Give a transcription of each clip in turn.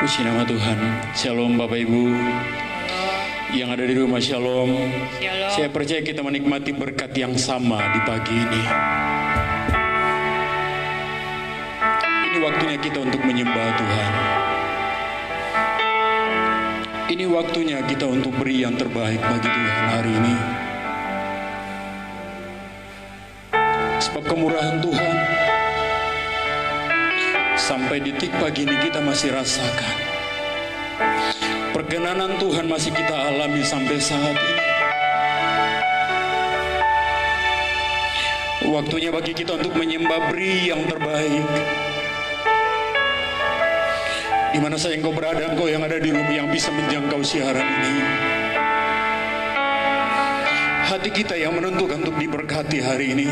Puji nama Tuhan. Shalom Bapak Ibu yang ada di rumah, shalom. Shalom. Saya percaya kita menikmati berkat yang sama di pagi ini. Ini waktunya kita untuk menyembah Tuhan. Ini waktunya kita untuk beri yang terbaik bagi Tuhan hari ini. Sebab kemurahan Tuhan sampai detik pagi ini kita masih rasakan. Perkenanan Tuhan masih kita alami sampai saat ini. Waktunya bagi kita untuk menyembah, beri yang terbaik. Di mana saja engkau berada, engkau yang ada di rumah yang bisa menjangkau siaran ini. Hati kita yang menentukan untuk diberkati hari ini.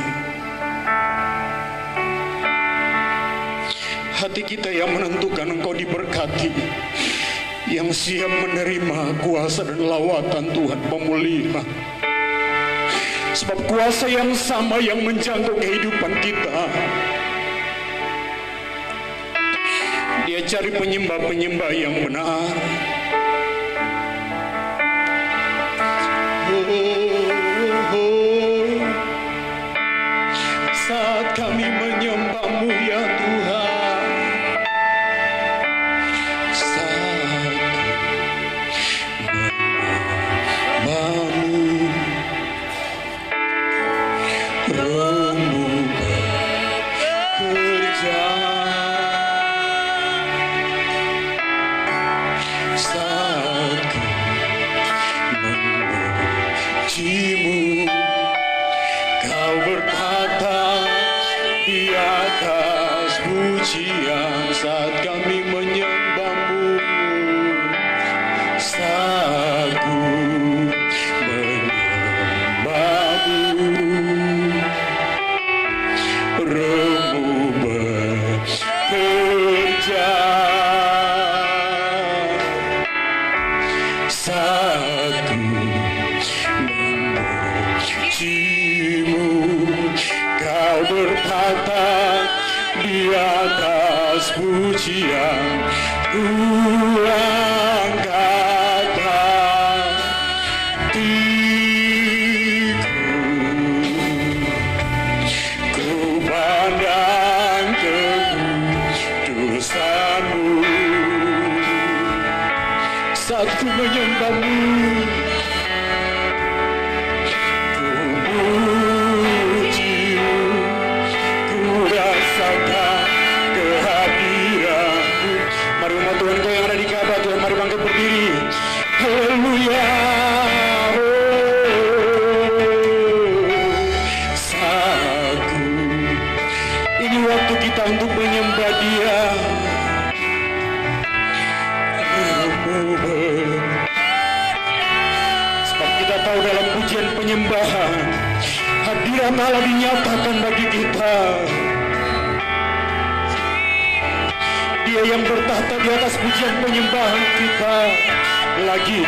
Hati kita yang menentukan engkau diberkati, yang siap menerima kuasa dan lawatan Tuhan pemulihan. Sebab kuasa yang sama yang menjangkau kehidupan kita. Dia cari penyembah-penyembah yang benar. Saat kami menyembah-Mu ya Tuhan, saat kami menyembah-Mu, saat ku menyembah-Mu, Roh-Mu bekerja. Saat ku memuji-Mu, Kau bertata di atas pujian, ku angkat hatiku, ku pandang kekudusan-Mu. Saat ku menyembah-Mu, untuk menyembah Dia. Sebab kita tahu dalam pujian penyembahan, hadirat Allah dinyatakan bagi kita. Dia yang bertahta di atas pujian penyembahan kita. Lagi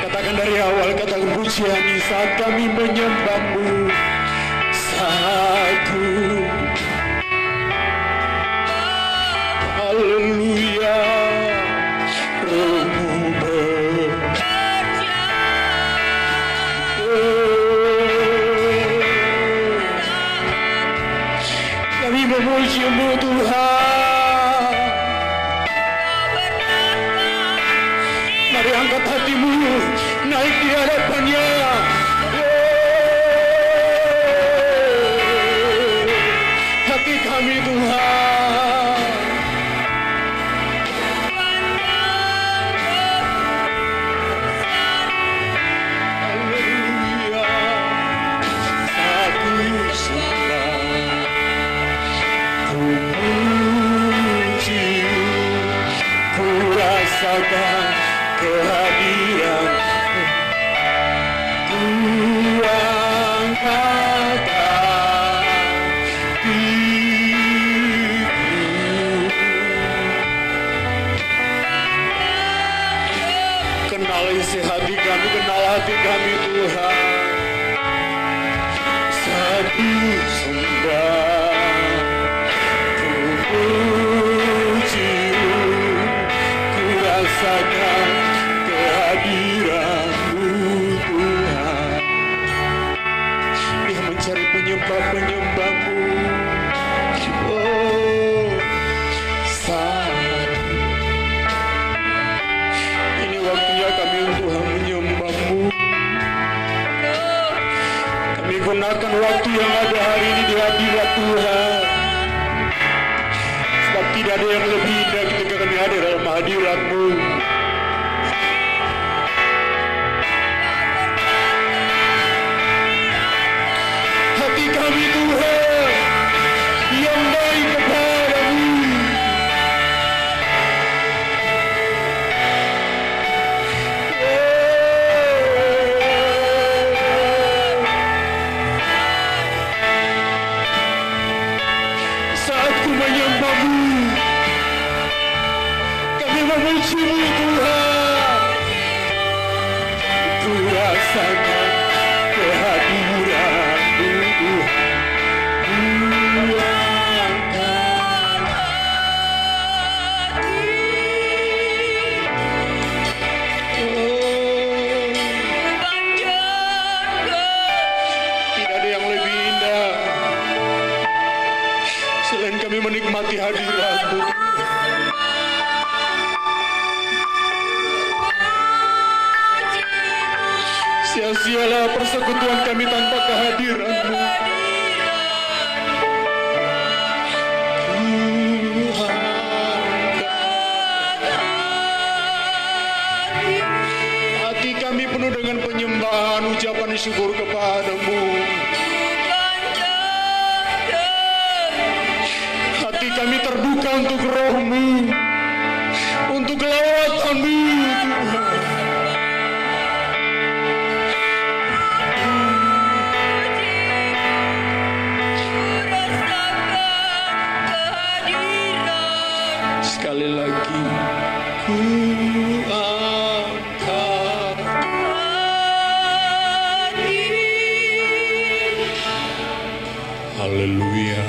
katakan dari awal, katakan pujian ini saat kami menyembah-Mu, saat ku. Haleluya, Roh-Mu bekerja. Kami memuji-Mu Tuhan. Mari angkat hatimu, naik di hadapan-Nya. Hati kami Tuhan. Kehadiran ku angkat hatiku, kenal isi hati kami, kenal hati kami Tuhan. Satu sembah ku puji-Mu, ku gunakan waktu yang ada hari ini di hadirat Tuhan. Sebab tidak ada yang lebih indah ketika kami hadir dalam hadirat-Mu. Hati kami Tuhan yang baik kepadamu. Saat ku menyembah-Mu, kami memuji-Mu Tuhan. Ku rasakan kehadiran-Mu Tuhan. Tidak ada yang lebih indah selain kami menikmati hadirat-Mu. Sia-sialah persekutuan kami tanpa kehadiran-Mu. Hati kami penuh dengan penyembahan, ucapan syukur kepada-Mu. Hati kami terbuka untuk Roh-Mu, untuk lawatan-Mu Tuhan. Sekali lagi ku angkat haleluya.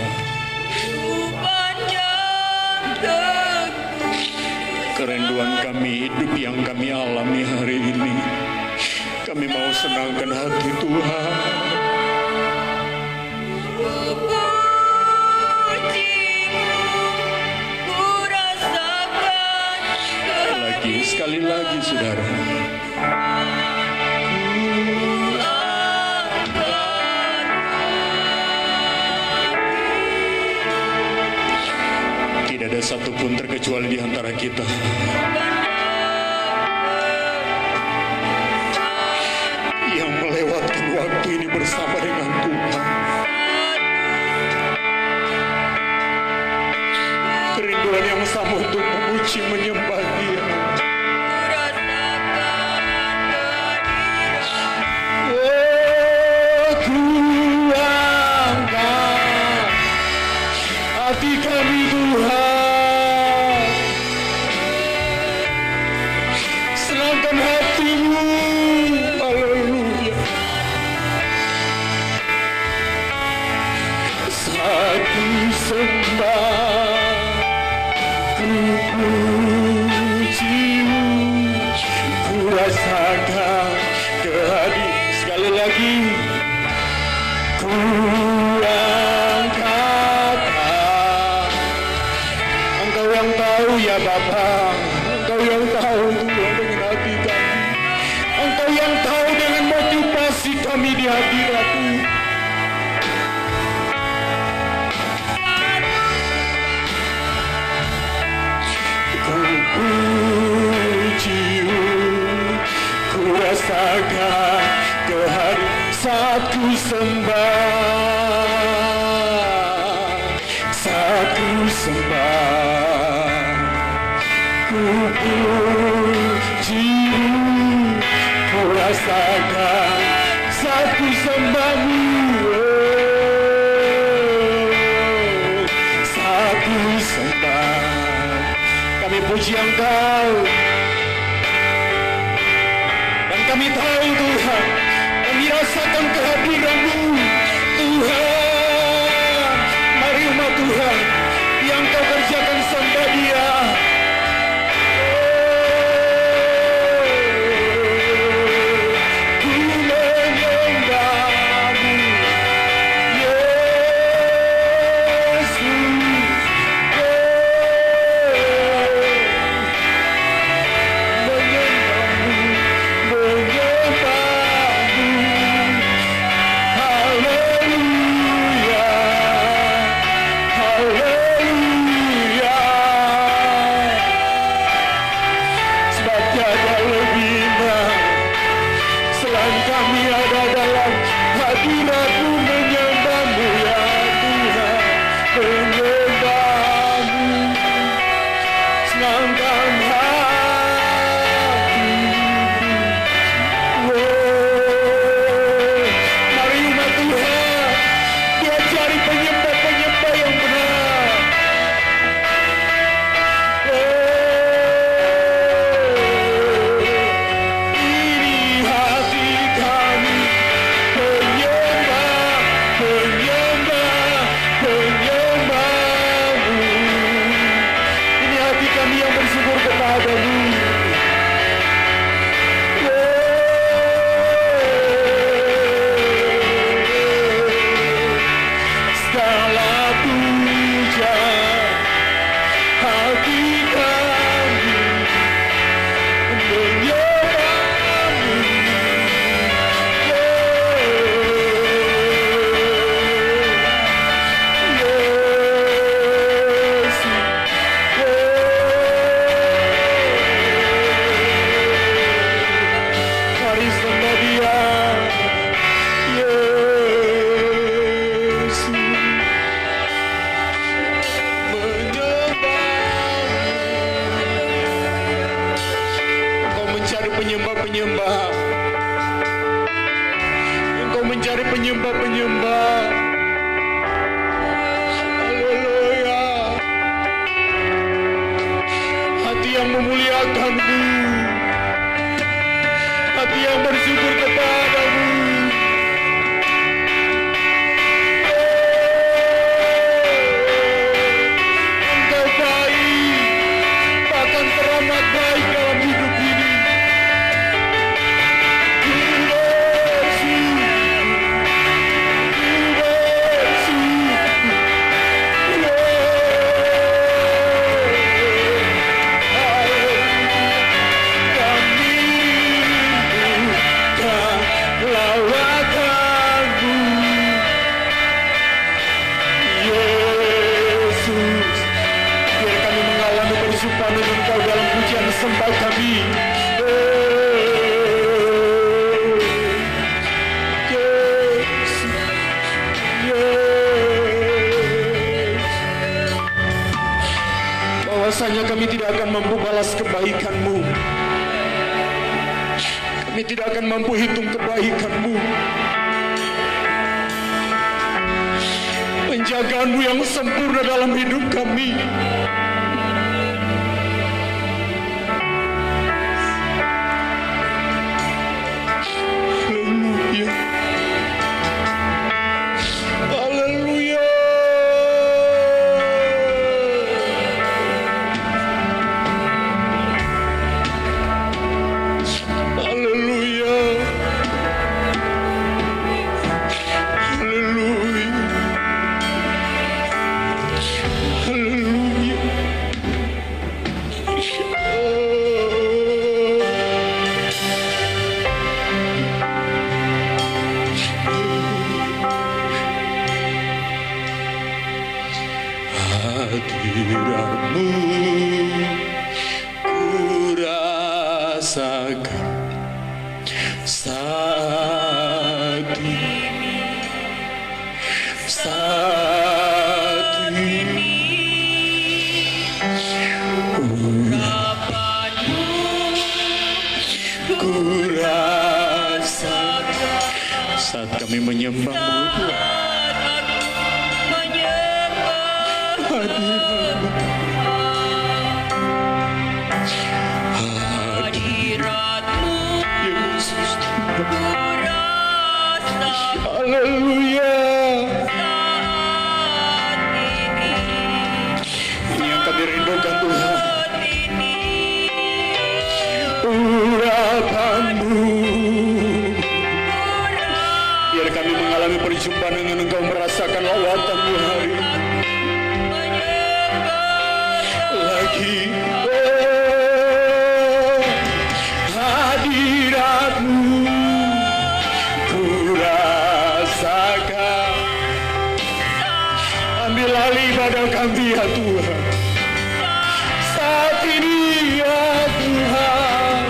Kerinduan kami, hidup yang kami alami hari ini, kami mau senangkan hati Tuhan. Sekali lagi saudara, tidak ada satupun terkecuali di antara kita yang melewatkan waktu ini bersama dengan Tuhan. Kerinduan yang sama untuk memuji menyembah Dia. Hati kami Tuhan, senangkan hati-Mu, haleluya. Saat ku sembah, ku puji-Mu, ku rasakan kehadiran. Sekali lagi, ku ya Bapa, Engkau yang tahu Tuhan dengan hati kami. Engkau yang tahu dengan motivasi kami di hadirat-Mu. Ku puji-Mu, ku rasakan kehadiran saat ku sembah, saat ku sembah. Ku puji-Mu, ku rasakan saat ku sembah-Mu, saat ku sembah. Kami puji Engkau, dan kami tahu Tuhan, kami rasakan kehadiran-Mu Tuhan. Mari umat Tuhan yang Kau kerjakan sembah Dia. mencari penyembah-penyembah. Haleluya. Hati yang memuliakan-Mu, hati yang bersyukur kepada-Mu. Engkau baik, bahkan teramat baik dalam hidup ini. Engkau dalam pujian sembah kami. Bahwasanya kami tidak akan mampu balas kebaikan-Mu, kami tidak akan mampu hitung kebaikan-Mu, penjagaan-Mu yang sempurna dalam hidup kami. Hadirat-Mu ku rasakan saat ini, urapan-Mu ku rasakan saat kami menyembah-Mu, hadirat-Mu Yesus, haleluya. Ini yang kami rindukan Tuhan, urapan-Mu. Biar kami mengalami perjumpaan dengan Engkau, merasakan lawatan-Mu hari ini. Hadirat-Mu ku rasakan. Ambil alih ibadah kami ya Tuhan saat ini ya Tuhan.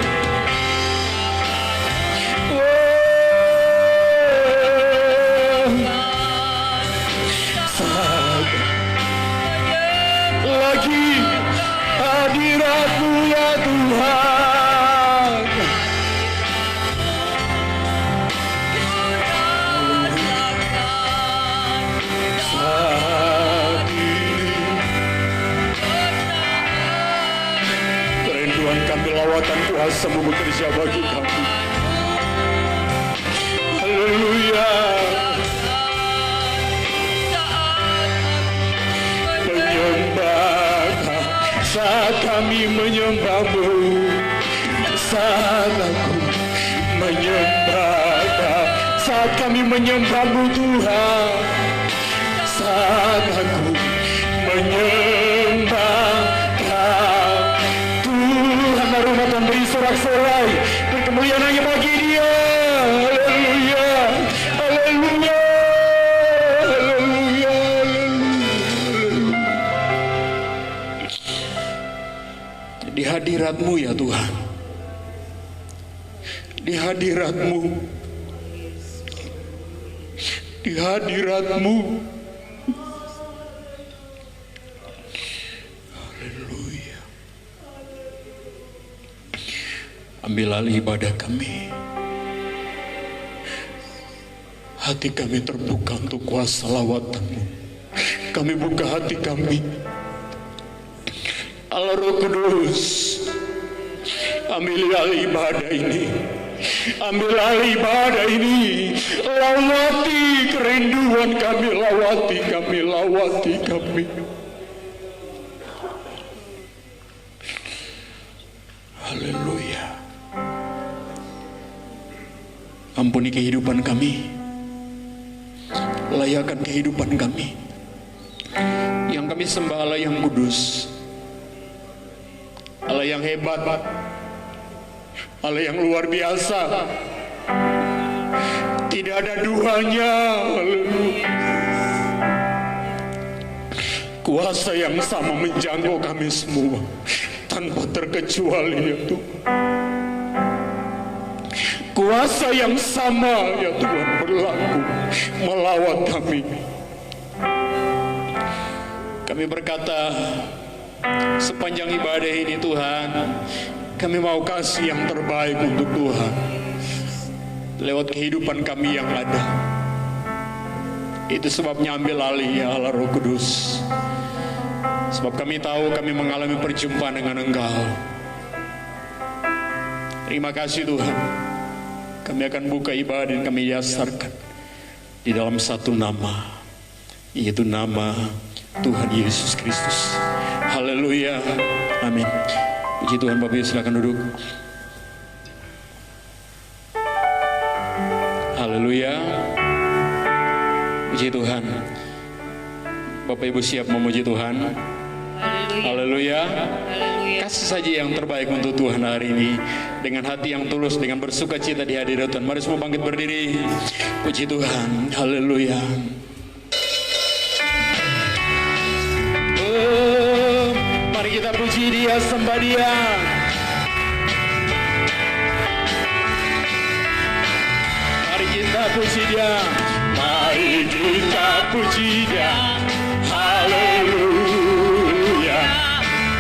Lagi hadirat-Mu ya Tuhan. Saat ini kerinduan kami, lawatan kuasa-Mu bekerja bagi kami. Haleluya. Saat kami menyembah-Mu, saat aku menyembah, saat kami menyembah-Mu Tuhan, saat aku menyembah Tuhan, rumah beri sorak-sorai, berkemuliaan hanya bagi Dia. Haleluya, haleluya, haleluya, haleluya. Di hadirat-Mu ya Tuhan, di hadirat-Mu, di hadirat-Mu. Haleluya. Ambil alih ibadah kami. Hati kami terbuka untuk kuasa lawatan-Mu. Kami buka hati kami. Allah Roh Kudus, ambil alih ibadah ini. Ambil alih ibadah ini. Lawati kerinduan kami, lawati kami, lawati kami. Haleluya. Ampuni kehidupan kami. Layakan kehidupan kami. Yang kami sembah Allah yang kudus, Allah yang hebat, Allah yang luar biasa. Tidak ada duanya. Kuasa yang sama menjangkau kami semua tanpa terkecuali, ya Tuhan. Kuasa yang sama, ya Tuhan, berlaku melawat kami. Kami berkata, sepanjang ibadah ini Tuhan, kami mau kasih yang terbaik untuk Tuhan lewat kehidupan kami yang ada. Itu sebabnya ambil alih, ya Allah Roh Kudus. Sebab kami tahu kami mengalami perjumpaan dengan Engkau. Terima kasih Tuhan. Kami akan buka ibadah dan kami dasarkan di dalam satu nama, yaitu nama Tuhan Yesus Kristus. Haleluya. Amin. Puji Tuhan. Bapak Ibu silakan duduk. Haleluya. Puji Tuhan. Bapak Ibu siap memuji Tuhan? Haleluya. Kasih saja yang terbaik untuk Tuhan hari ini dengan hati yang tulus, dengan bersuka cita di hadirat Tuhan. Mari semua bangkit berdiri. Puji Tuhan. Haleluya. Mari kita puji Dia, sembah Dia. Mari kita puji Dia. Mari kita puji Dia. Haleluya.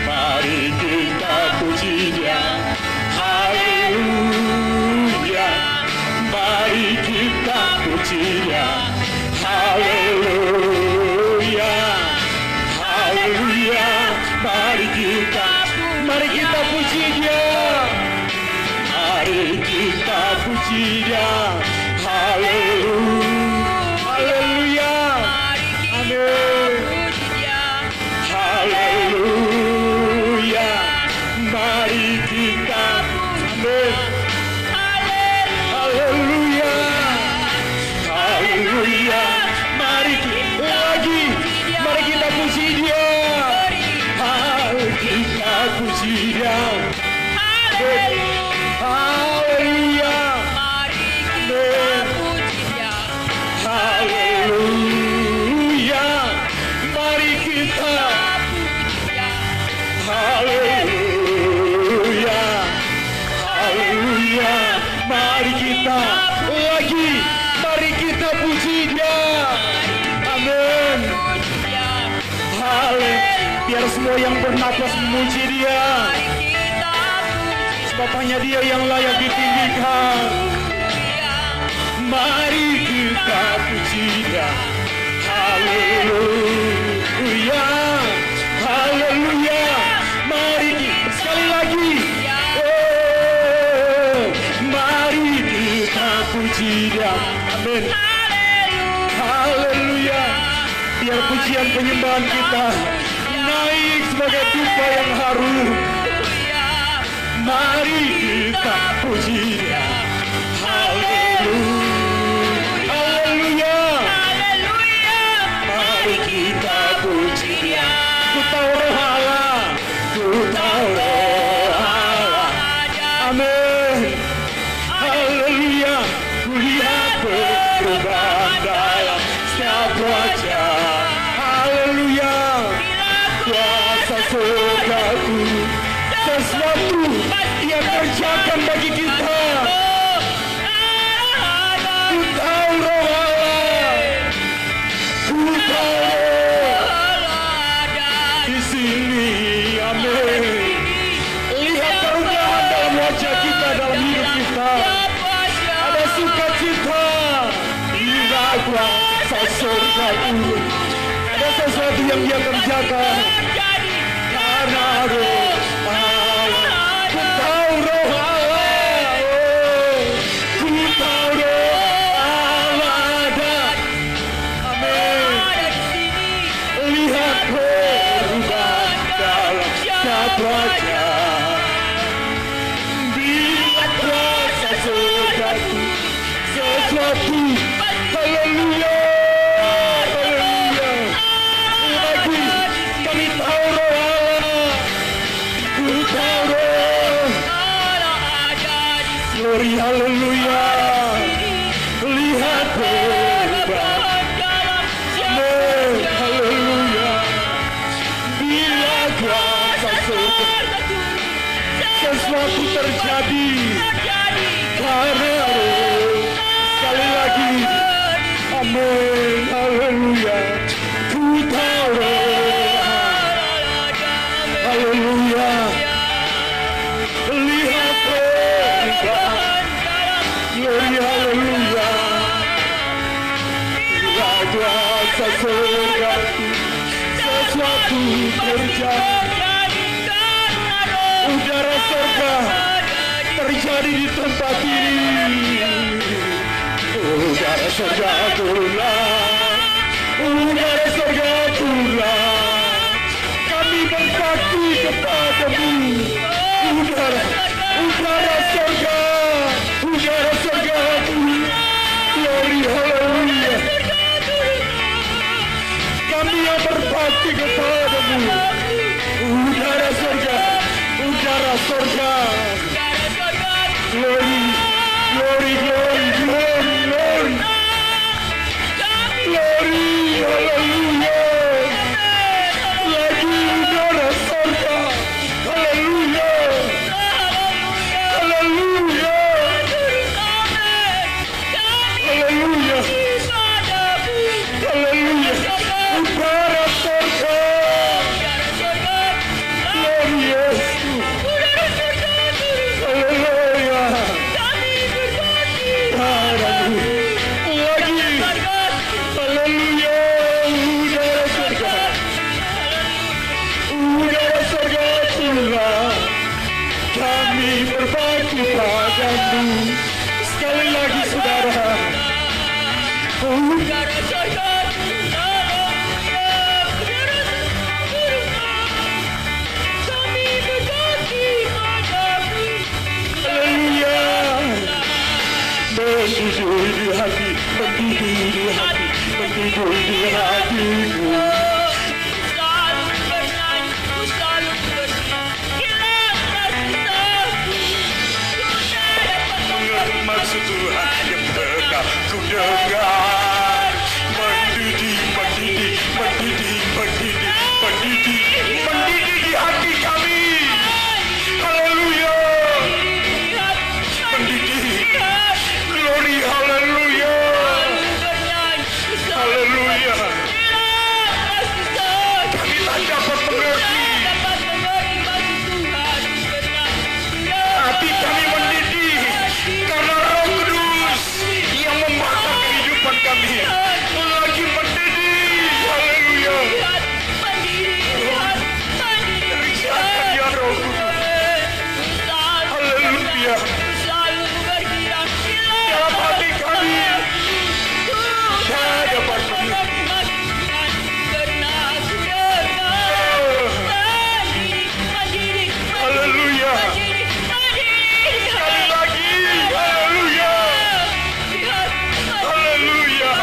Mari kita puji Dia. Haleluya. Mari kita puji Dia. Haleluya. Haleluya. Mari kita puji Dia. Mari kita puji Dia. Haleluya. Haleluya. Amin. Haleluya. Mari kita, amin. Haleluya. Haleluya. Mari kita lagi. Mari kita puji Dia. Kita puji Dia. Haleluya. Haleluya. Mari kita. Haleluya. Haleluya. Mari kita lagi. Mari kita puji Dia. Amin. Haleluya. Biar semua yang bernapas memuji Dia. Sebab hanya Dia yang layak ditinggikan. Mari kita puji Dia. Haleluya. Haleluya. Mari kita sekali lagi. Mari kita puji Dia. Amin. Haleluya. Biar pujian penyembahan kita naik sebagai tumpah yang harum. Mari kita puji Dia. Haleluya. Haleluya. Mari kita puji Dia. Ku tahu roh Allah. Ku tahu roh Allah. Amin. Haleluya. Ku lihat perubahan dalam setiap wajah. Haleluya. Kuasa surgaku, sesuatu yang kerjakan bagi kita. surgaku. Ada sesuatu yang Dia kerjakan karena roh Allah. Ku tahu roh Allah, ku tahu roh Allah ada. Amin. Lihat perubahan dalam wajah. Bila kuasa surgaku sesuatu. Haleluya, haleluya. Lagi kami tahu roh Allah, ku tahu roh. Glory, haleluya. Lihat perubahan. Amin, haleluya. Bila kuasa surgaku sesuatu terjadi karena roh. Sekali lagi, amin, haleluya. Ku tahu roh, haleluya. Lihat perubahan, glory, haleluya. Bila kuasa surgaku sesuatu terjadi. Udara surga terjadi di tempat ini. Udara surga turunlah, udara surga turunlah. Kami berbakti kepadamu. Udara surga, udara surga turunlah. Glory, haleluya. Kami yang berbakti kepadamu. Udara surga, udara surga. Glory, glory, glory, glory, glory. Glory, haleluya. Lagi udara surga. Haleluya. Haleluya. Haleluya. Haleluya. Udara surga. Glory, Yesus. Haleluya. Padamu lagi. Haleluya. Udara surga. Udara surga turunlah. Kami berbakti padamu. Sekali lagi saudara. Udara surga kami berbakti padamu. Haleluya. Mendidih di hati, mendidih di hati, mendidih di hatiku. Selalu bernyanyi, selalu bernyanyi. Mengerti maksud Tuhan yang telah ku dengar. Mendidih, mendidih, mendidih, mendidih, mendidih, mendidih di hati kami. Haleluya. Mendidih. Glory, haleluya. Haleluya. Kami tak dapat mengerti. Hati kami mendidih karena Roh Kudus yang membakar kehidupan kami. Lagi mendidih. Haleluya. Kerjakan ya Roh Kudus. Haleluya. Dalam hati kami tak dapat mengerti. Haleluya. Sekali lagi. Haleluya. Haleluya.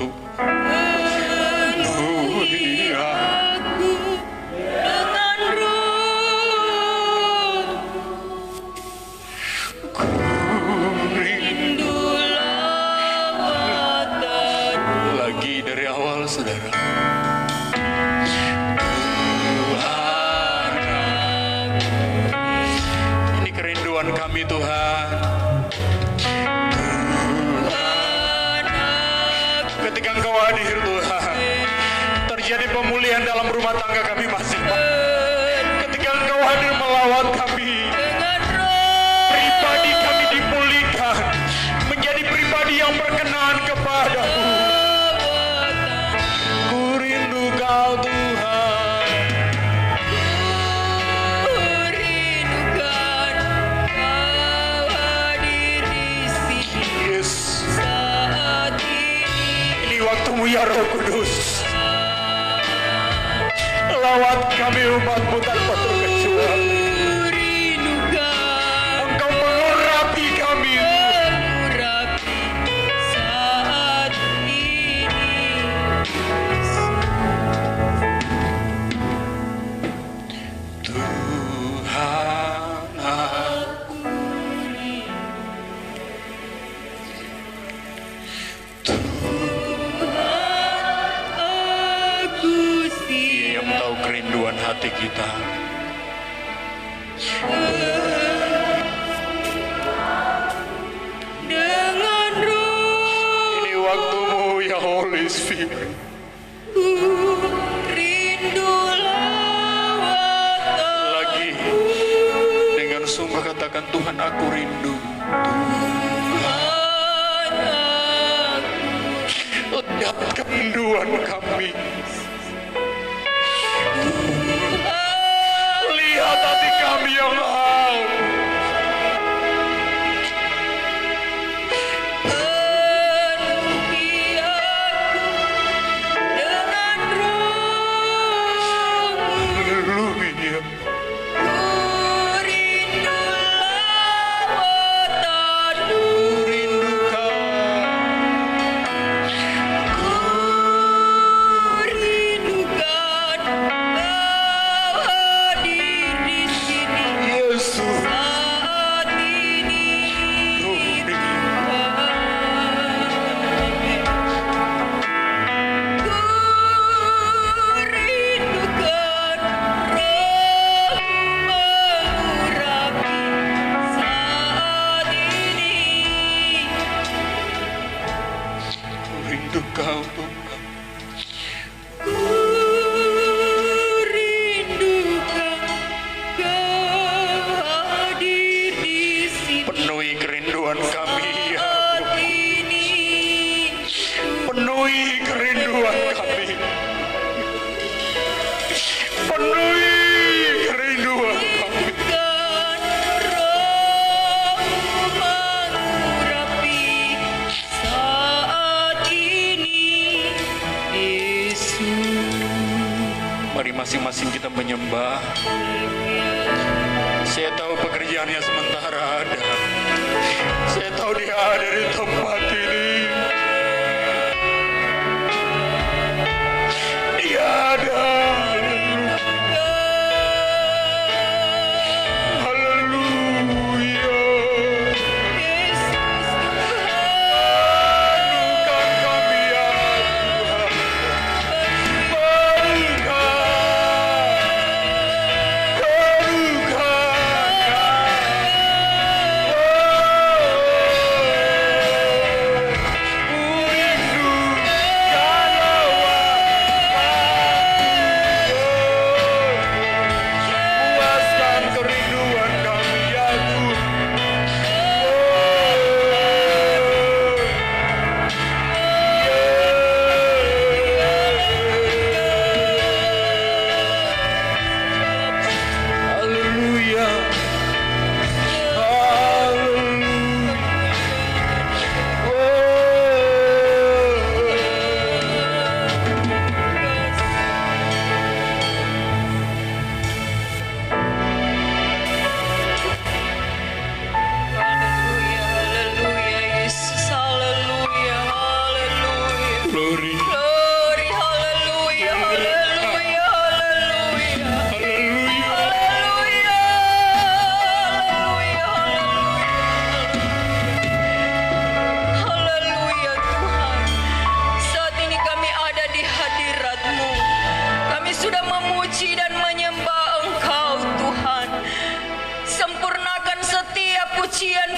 Tuhan. Penuhi aku dengan roh, rindu lawatan. Lagi dari awal, saudara. Ini kerinduan kami, Tuhan. Ketika Engkau hadir, Tuhan, terjadi pemulihan dalam rumah tangga kami masing-masing. Ketika Engkau hadir melawat kami, pribadi kami dipulihkan menjadi pribadi yang berkenan kepadamu. Ku rindu Kau, Tuhan. Rindukan Kau hadir di sini Yes, saat ini. ini waktumu ya Roh Kudus. Lawat kami umat-Mu tanpa terkecuali. Rindukan Engkau mengurapi kami. mengurapi saat ini. Tuhan, Aku Dia yang tahu kerinduan hati kita. dengan roh, Ini waktumu ya Holy Spirit. rindu lawatan. Lagi dengan sungguh katakan, Tuhan, aku rindu. Lihat kerinduan kami. Lihat hati kami yang haus. Penuhi aku dengan roh, Haleluya. rindu lawatanmu. Rindu Kau. Rindukan Kau hadir di sini Yesus. saat ini. Ku rindukan rohmu mengurapi saat ini. Rindu Kau, Tuhan. Ku rindukan Kau hadir di sini Penuhi kerinduan kami ya. saat ini. Penuhi kerinduan kami. Penuhi kerinduan kami. Rindukan rohmu mengurapi saat ini, Yesus. Mari masing-masing kita menyembah. Saya tahu pekerjaannya sementara ada. Saya tahu dia ada di tempat ini. Dia ada. Haleluya. Yesus Bukan kami ya Tuhan. Bukan.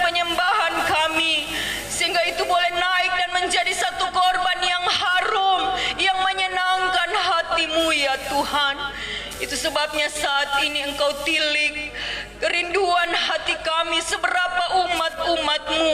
penyembahan kami, sehingga itu boleh naik dan menjadi satu korban yang harum, yang menyenangkan hati-Mu ya Tuhan. Itu sebabnya saat ini Engkau tilik kerinduan hati kami, seberapa umat-umat-Mu,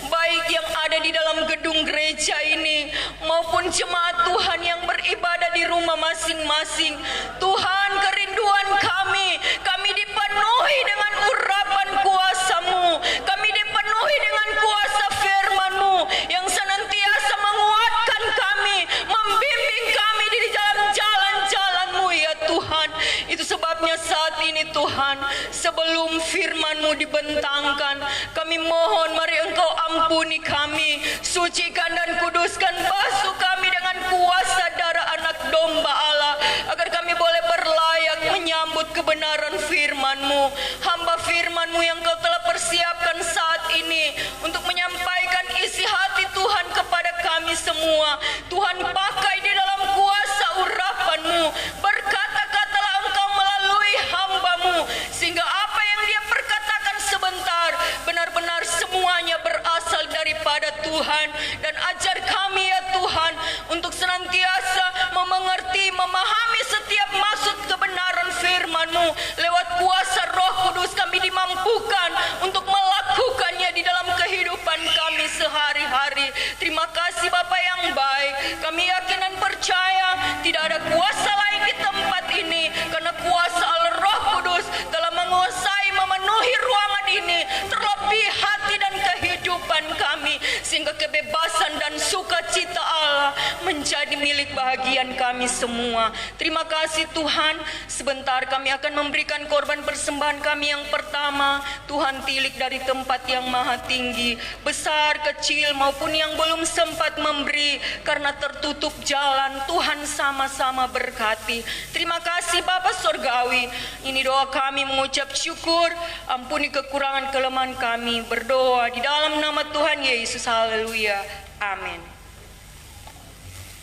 baik yang ada di dalam gedung gereja ini maupun jemaat Tuhan yang beribadah di rumah masing-masing. Tuhan, kerinduan kami dipenuhi dengan urapan kuasa-Mu, kami dipenuhi dengan kuasa firman-Mu yang senantiasa menguatkan kami, membimbing kami di dalam jalan-jalan-Mu ya Tuhan. Itu sebabnya saat ini Tuhan, sebelum firman-Mu dibentangkan, kami mohon mari Engkau ampuni kami, sucikan dan kuduskan, basuh kami dengan kuasa darah anak domba Allah, agar kami boleh berlayak menyambut kebenaran firman-Mu. Hamba firman-Mu yang Kau telah persiapkan saat ini untuk menyampaikan isi hati Tuhan kepada kami semua. Tuhan, pakai di dalam kuasa urapan-Mu, berkata-katalah Engkau melalui hamba-Mu, sehingga apa yang dia perkatakan sebentar benar-benar semuanya berasal daripada Tuhan. Dan ajar kami ya Tuhan untuk senantiasa mengerti, memahami setiap maksud kebenaran firman-Mu. Lewat kuasa Roh Kudus kami dimampukan untuk melakukannya di dalam kehidupan kami sehari-hari. Terima kasih Bapa yang baik. Kami yakin dan percaya tidak ada kuasa lain di tempat ini, karena kuasa Allah Roh Kudus telah menguasai, memenuhi ruangan ini, terlebih hati dan kehidupan kami, sehingga kebebasan dan sukacita Allah menjadi milik bahagian kami semua. Terima kasih Tuhan. Sebentar kami akan memberikan korban persembahan kami yang pertama. Tuhan, tilik dari tempat yang maha tinggi, besar, kecil maupun yang belum sempat memberi karena tertutup jalan. Tuhan sama-sama berkati. Terima kasih Bapa Surgawi. Ini doa kami mengucap syukur. Ampuni kekurangan kelemahan kami. Berdoa di dalam nama Tuhan Yesus. Haleluya. Amin.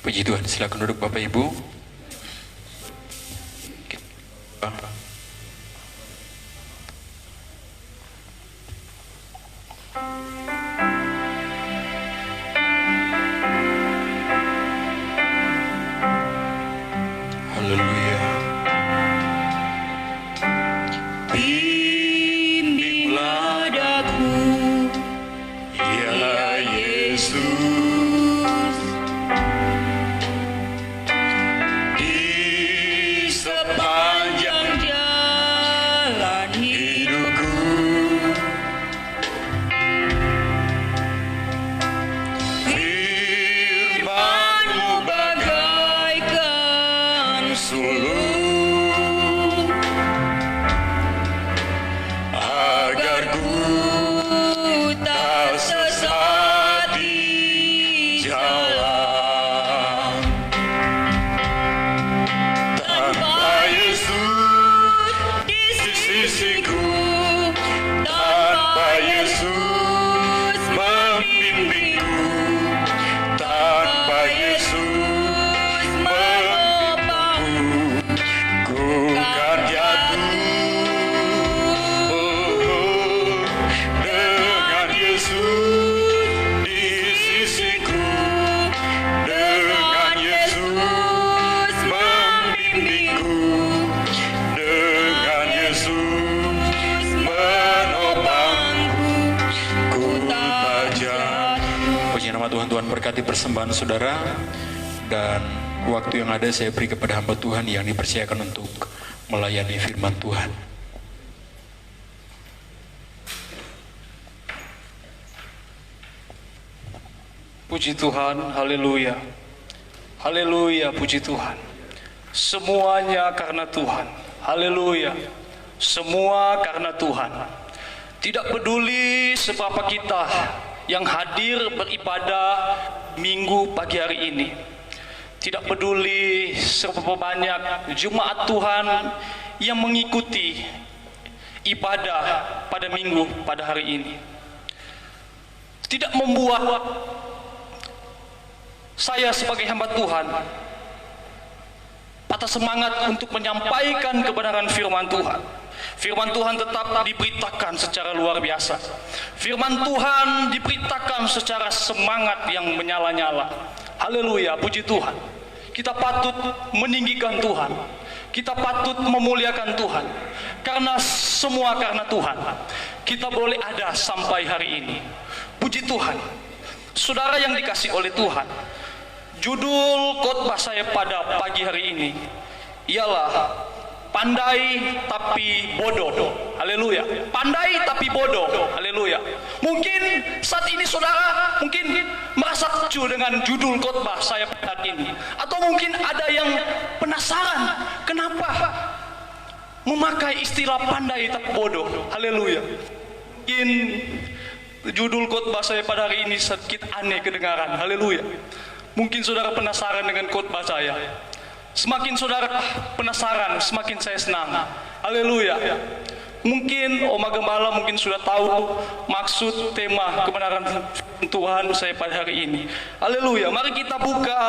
Puji Tuhan, silakan duduk Bapak Ibu. Haleluya. Bimbinglah daku, Ya Yesus, di sepanjang jalan hidupku, firman-Mu bagaikan suluh, agar ku tak sesat di jalan. Tanpa Yesus di di sisiku, tanpa tanpa Yesus membimbingku, tanpa Yesus menopangku, ku kan jatuh. Dengan Yesus di sisiku, dengan Yesus membimbingku, dengan Yesus menopangku, ku tak jatuh. Puji nama Tuhan. Tuhan berkati persembahan saudara, dan waktu yang ada saya beri kepada hamba Tuhan yang dipercayakan untuk melayani firman Tuhan. Puji Tuhan, haleluya. Haleluya, puji Tuhan. Semuanya karena Tuhan. Haleluya. Semua karena Tuhan. Tidak peduli seberapa kita yang hadir beribadah minggu pagi hari ini. Tidak peduli seberapa banyak jemaat Tuhan yang mengikuti ibadah pada minggu pada hari ini. Tidak membuat saya sebagai hamba Tuhan patah semangat untuk menyampaikan kebenaran firman Tuhan. Firman Tuhan tetap diberitakan secara luar biasa. Firman Tuhan diberitakan secara semangat yang menyala-nyala. Haleluya, puji Tuhan. Kita patut meninggikan Tuhan. Kita patut memuliakan Tuhan. Karena semua karena Tuhan kita boleh ada sampai hari ini. Puji Tuhan. Saudara yang dikasih oleh Tuhan, judul khotbah saya pada pagi hari ini ialah pandai tapi bodoh. Haleluya. Pandai tapi bodoh. Haleluya. Mungkin saat ini saudara mungkin merasa lucu dengan judul khotbah saya pada hari ini, atau mungkin ada yang penasaran kenapa memakai istilah pandai tapi bodoh. Haleluya. Mungkin judul khotbah saya pada hari ini sedikit aneh kedengaran. Haleluya. Mungkin saudara penasaran dengan khotbah saya. Semakin saudara penasaran, semakin saya senang. Haleluya. Mungkin Oma Gembala mungkin sudah tahu maksud tema kebenaran Tuhan saya pada hari ini. Haleluya. Mari kita buka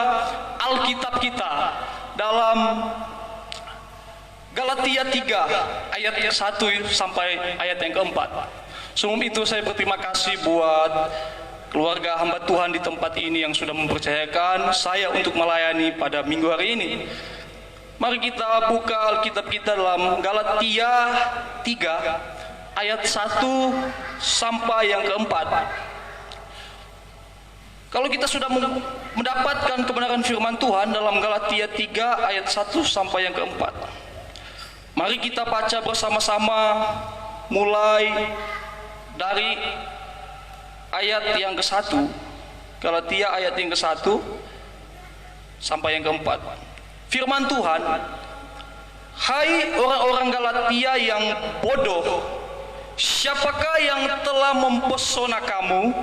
Alkitab kita dalam Galatia 3 ayat 1 sampai ayat yang keempat. Sebelum itu saya berterima kasih buat keluarga hamba Tuhan di tempat ini yang sudah mempercayakan saya untuk melayani pada minggu hari ini. Mari kita buka Alkitab kita dalam Galatia 3 ayat 1 sampai yang keempat. Kalau kita sudah mendapatkan kebenaran firman Tuhan dalam Galatia 3 ayat 1 sampai yang keempat, mari kita baca bersama-sama mulai dari ayat yang ke-1, Galatia ayat yang ke-1 sampai yang ke-4. Firman Tuhan, hai orang-orang Galatia yang bodoh, siapakah yang telah mempesona kamu?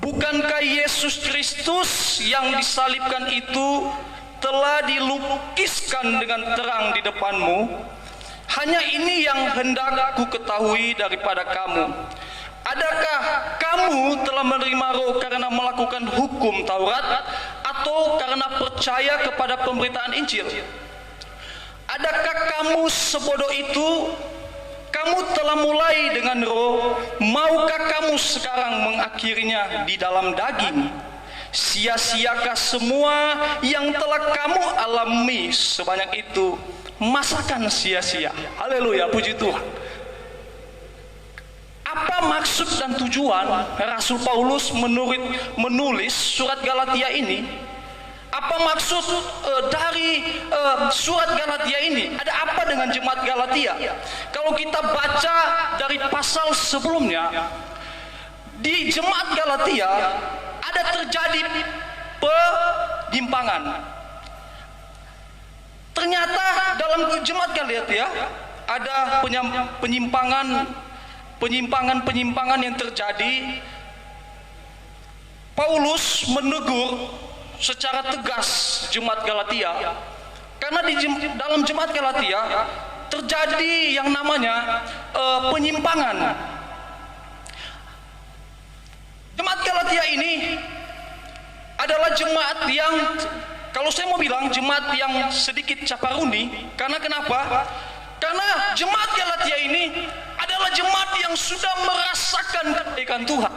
Bukankah Yesus Kristus yang disalibkan itu telah dilukiskan dengan terang di depanmu? Hanya ini yang hendak ku ketahui daripada kamu. Adakah kamu telah menerima Roh karena melakukan hukum Taurat atau karena percaya kepada pemberitaan Injil? Adakah kamu sebodoh itu? Kamu telah mulai dengan Roh, maukah kamu sekarang mengakhirinya di dalam daging? Sia-siakah semua yang telah kamu alami sebanyak itu? Masakan sia-sia? Haleluya, puji Tuhan. Apa maksud dan tujuan Rasul Paulus menulis surat Galatia ini? Apa maksud dari surat Galatia ini? Ada apa dengan jemaat Galatia? Kalau kita baca dari pasal sebelumnya, di jemaat Galatia ada terjadi penyimpangan. Ternyata dalam jemaat Galatia ada penyimpangan yang terjadi. Paulus menegur secara tegas jemaat Galatia karena dalam jemaat Galatia terjadi yang namanya penyimpangan. Jemaat Galatia ini adalah jemaat yang, kalau saya mau bilang, jemaat yang sedikit caparuni. Karena kenapa? Karena jemaat Galatia ini adalah jemaat yang sudah merasakan kebaikan Tuhan.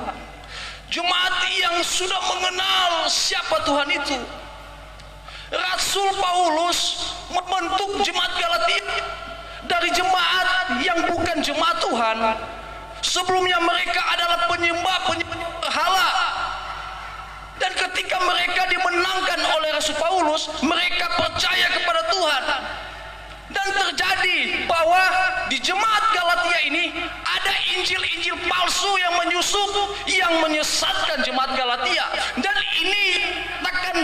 Jemaat yang sudah mengenal siapa Tuhan itu. Rasul Paulus membentuk jemaat Galatia dari jemaat yang bukan jemaat Tuhan. Sebelumnya mereka adalah penyembah berhala. Dan ketika mereka dimenangkan oleh Rasul Paulus, mereka percaya kepada Tuhan. Dan terjadi bahwa di jemaat Galatia ini ada injil-injil palsu yang menyusup, yang menyesatkan jemaat Galatia. Dan ini akan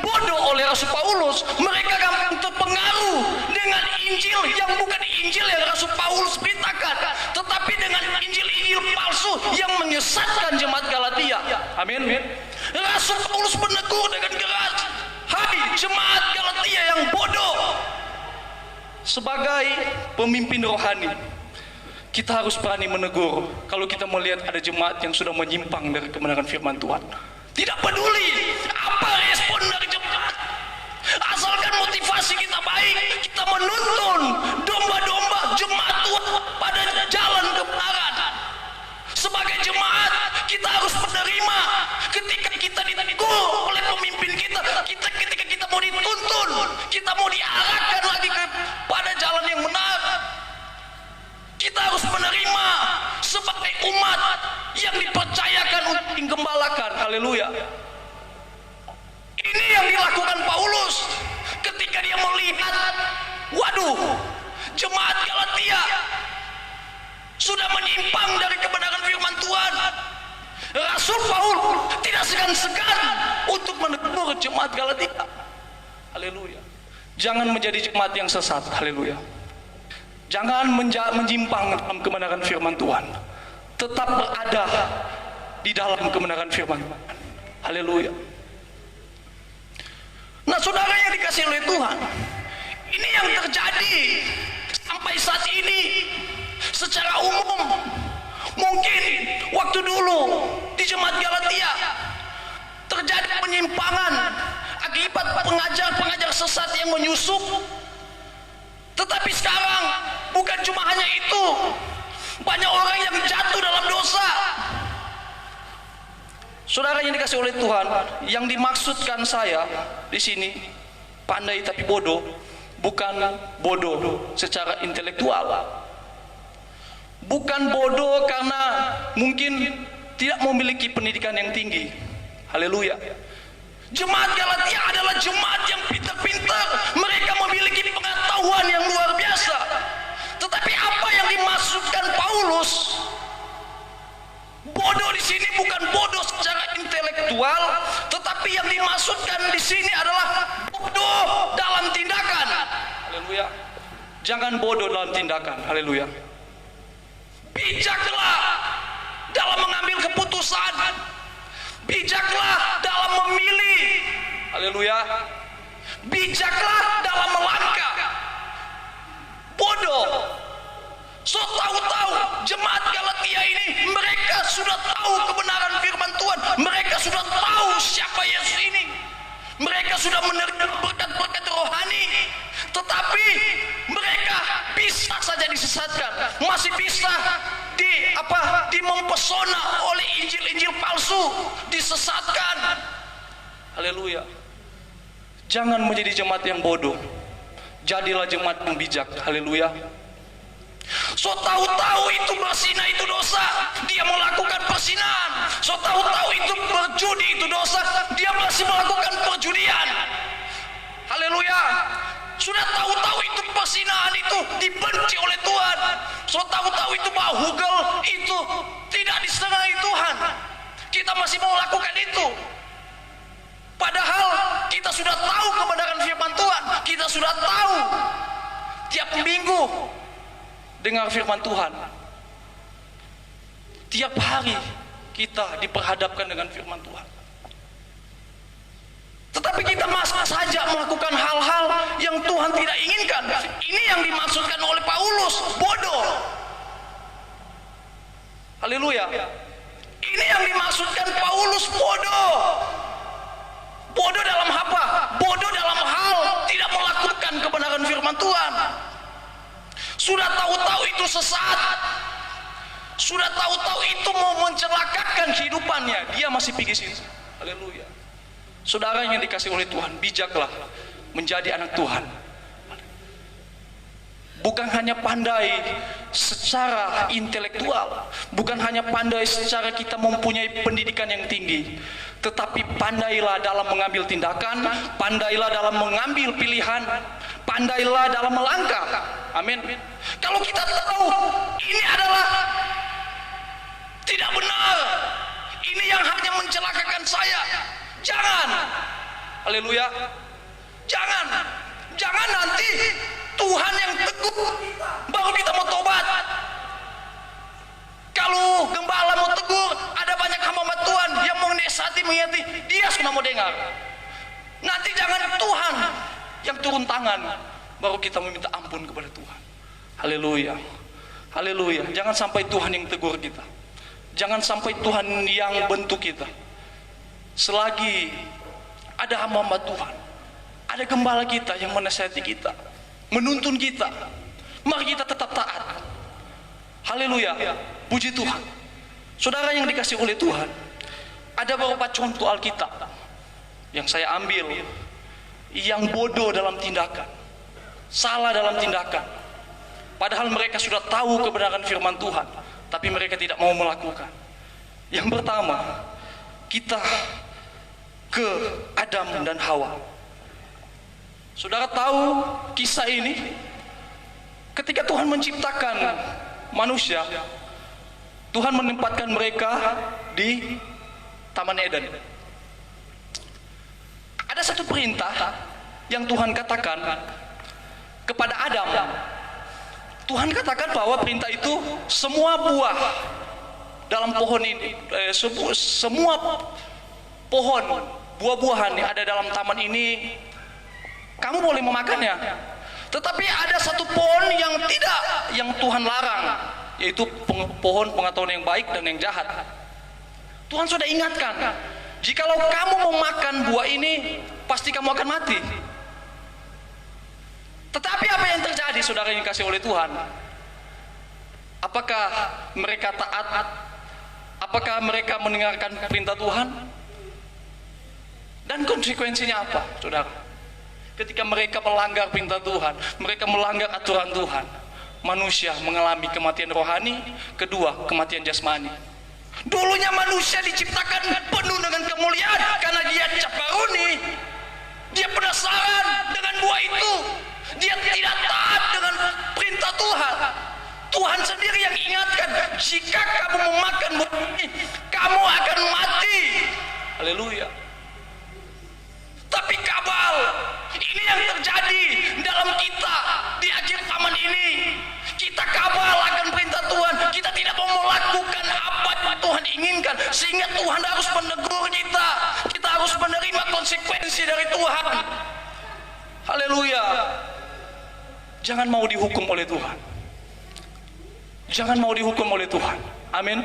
bodoh oleh Rasul Paulus. Mereka gampang terpengaruh dengan injil yang bukan injil yang Rasul Paulus beritakan, tetapi dengan injil-injil palsu yang menyesatkan jemaat Galatia. Amin. Rasul Paulus menegur dengan keras, hai jemaat Galatia yang bodoh. Sebagai pemimpin rohani, kita harus berani menegur kalau kita melihat ada jemaat yang sudah menyimpang dari kebenaran firman Tuhan. Tidak peduli apa respon dari jemaat, asalkan motivasi kita baik, kita menuntun domba-domba jemaat Tuhan pada jalan kebenaran. Sebagai jemaat kita harus menerima ketika kita ditegur oleh pemimpin kita, ketika kita mau dituntun, kita mau diarahkan lagi kepada jalan yang benar. Kita harus menerima sebagai umat yang dipercayakan untuk digembalakan. Haleluya. Ini yang dilakukan Paulus ketika dia melihat, waduh, jemaat Galatia sudah menyimpang dari kebenaran firman Tuhan. Rasul Paul tidak segan-segan untuk menegur jemaat Galatia. Haleluya. Jangan menjadi jemaat yang sesat. Haleluya. Jangan menyimpang dalam kebenaran firman Tuhan. Tetap berada di dalam kebenaran firman Tuhan. Haleluya. Nah, saudara yang dikasihi oleh Tuhan, ini yang terjadi sampai saat ini secara umum. Mungkin waktu dulu di jemaat Galatia terjadi penyimpangan akibat pengajar-pengajar sesat yang menyusup. Tetapi sekarang bukan cuma hanya itu, banyak orang yang jatuh dalam dosa. Saudara yang dikasihi oleh Tuhan, yang dimaksudkan saya di sini pandai tapi bodoh, bukan bodoh secara intelektual. Bukan bodoh karena mungkin tidak memiliki pendidikan yang tinggi. Haleluya. Jemaat Galatia adalah jemaat yang pintar-pintar. Mereka memiliki pengetahuan yang luar biasa. Tetapi apa yang dimaksudkan Paulus? Bodoh di sini bukan bodoh secara intelektual, tetapi yang dimaksudkan di sini adalah bodoh dalam tindakan. Haleluya. Jangan bodoh dalam tindakan. Haleluya. Bijaklah dalam mengambil keputusan. Bijaklah dalam memilih. Haleluya. Bijaklah dalam melangkah. Bodoh. So tahu-tahu jemaat Galatia ini, mereka sudah tahu kebenaran firman Tuhan. Mereka sudah tahu siapa Yesus ini. Mereka sudah menerima berkat-berkat rohani. Tetapi mereka bisa saja disesatkan. Masih bisa mempesona oleh injil-injil palsu, disesatkan. Haleluya. Jangan menjadi jemaat yang bodoh. Jadilah jemaat yang bijak. Haleluya. So tahu-tahu itu berzina itu dosa, dia melakukan perzinahan. So tahu-tahu itu berjudi itu dosa, dia masih melakukan perjudian. Haleluya. Sudah tahu-tahu itu perzinahan itu dibenci oleh Tuhan. So tahu-tahu itu bahugel itu tidak disenangi Tuhan, kita masih mau lakukan itu. Padahal kita sudah tahu kebenaran firman Tuhan. Kita sudah tahu tiap minggu dengar firman Tuhan. Tiap hari kita diperhadapkan dengan firman Tuhan. Tetapi kita masih saja melakukan hal-hal yang Tuhan tidak inginkan. Ini yang dimaksudkan oleh Paulus, bodoh. Haleluya. Ini yang dimaksudkan Paulus, bodoh. Bodoh dalam apa? Bodoh dalam hal tidak melakukan kebenaran firman Tuhan. Sudah tahu-tahu itu sesat, sudah tahu-tahu itu mau mencelakakan kehidupannya, dia masih pergi situ. Haleluya. Saudara yang dikasih oleh Tuhan, bijaklah menjadi anak Tuhan. Bukan hanya pandai secara intelektual, bukan hanya pandai secara kita mempunyai pendidikan yang tinggi, tetapi pandailah dalam mengambil tindakan, pandailah dalam mengambil pilihan, pandailah dalam melangkah. Amin. Kalau kita tahu ini adalah tidak benar, ini yang hanya mencelakakan saya, jangan. Haleluya. Jangan nanti Tuhan yang teguh baru kita mau tobat. Kalau gembala mau tegur, ada banyak hamba Tuhan yang mau mengingatkan, dia sudah mau dengar. Nanti jangan Tuhan yang turun tangan baru kita meminta ampun kepada Tuhan. Haleluya. Haleluya. Jangan sampai Tuhan yang tegur kita. Jangan sampai Tuhan yang bentuk kita. Selagi ada hamba Tuhan, ada gembala kita yang menasihati kita, menuntun kita, Mari kita tetap taat. Haleluya, puji Tuhan. Saudara yang dikasih oleh Tuhan, ada beberapa contoh Alkitab yang saya ambil, yang bodoh dalam tindakan, salah dalam tindakan, padahal mereka sudah tahu kebenaran firman Tuhan, tapi mereka tidak mau melakukan. Yang pertama, kita ke Adam dan Hawa. Saudara tahu kisah ini? Ketika Tuhan menciptakan manusia, Tuhan menempatkan mereka di Taman Eden. Ada satu perintah yang Tuhan katakan kepada Adam. Tuhan katakan bahwa perintah itu semua buah dalam pohon ini, semua pohon buah-buahan yang ada dalam taman ini kamu boleh memakannya. Tetapi ada satu pohon yang tidak, yang Tuhan larang, yaitu pohon pengetahuan yang baik dan yang jahat. Tuhan sudah ingatkan, jikalau kamu memakan buah ini, pasti kamu akan mati. Tetapi apa yang terjadi, saudara yang dikasih oleh Tuhan? Apakah mereka taat? Apakah mereka mendengarkan perintah Tuhan? Dan konsekuensinya apa, saudara? Ketika mereka melanggar perintah Tuhan, mereka melanggar aturan Tuhan, manusia mengalami kematian rohani, kedua kematian jasmani. Dulunya manusia diciptakan penuh dengan kemuliaan karena dia caparuni. Dia penasaran dengan buah itu. Dia tidak taat dengan perintah Tuhan. Tuhan sendiri yang ingatkan, jika kamu memakan buah ini, kamu akan mati. Haleluya. Tapi kabal, ini yang terjadi dalam kita di akhir zaman ini. Kita kabal akan perintah Tuhan, kita tidak mau melakukan apa yang Tuhan inginkan, sehingga Tuhan harus menegur kita. Kita harus menerima konsekuensi dari Tuhan. Haleluya. Jangan mau dihukum oleh Tuhan. Jangan mau dihukum oleh Tuhan. Amin.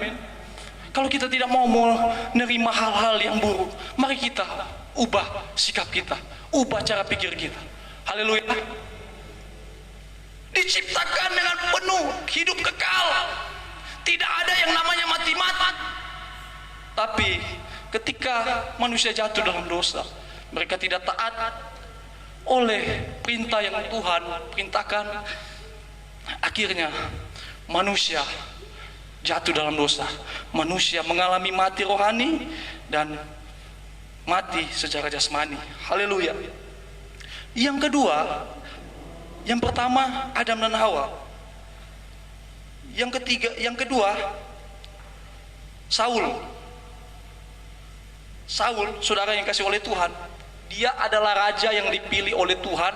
Kalau kita tidak mau menerima hal-hal yang buruk, mari kita ubah sikap kita, ubah cara pikir kita. Haleluya. Diciptakan dengan penuh hidup kekal, tidak ada yang namanya mati-mati. Tapi ketika manusia jatuh dalam dosa, mereka tidak taat oleh perintah yang Tuhan perintahkan, akhirnya manusia jatuh dalam dosa. Manusia mengalami mati rohani dan mati secara jasmani. Haleluya. Yang kedua, yang pertama Adam dan Hawa. Yang kedua Saul. Saul, saudara yang kasih oleh Tuhan, dia adalah raja yang dipilih oleh Tuhan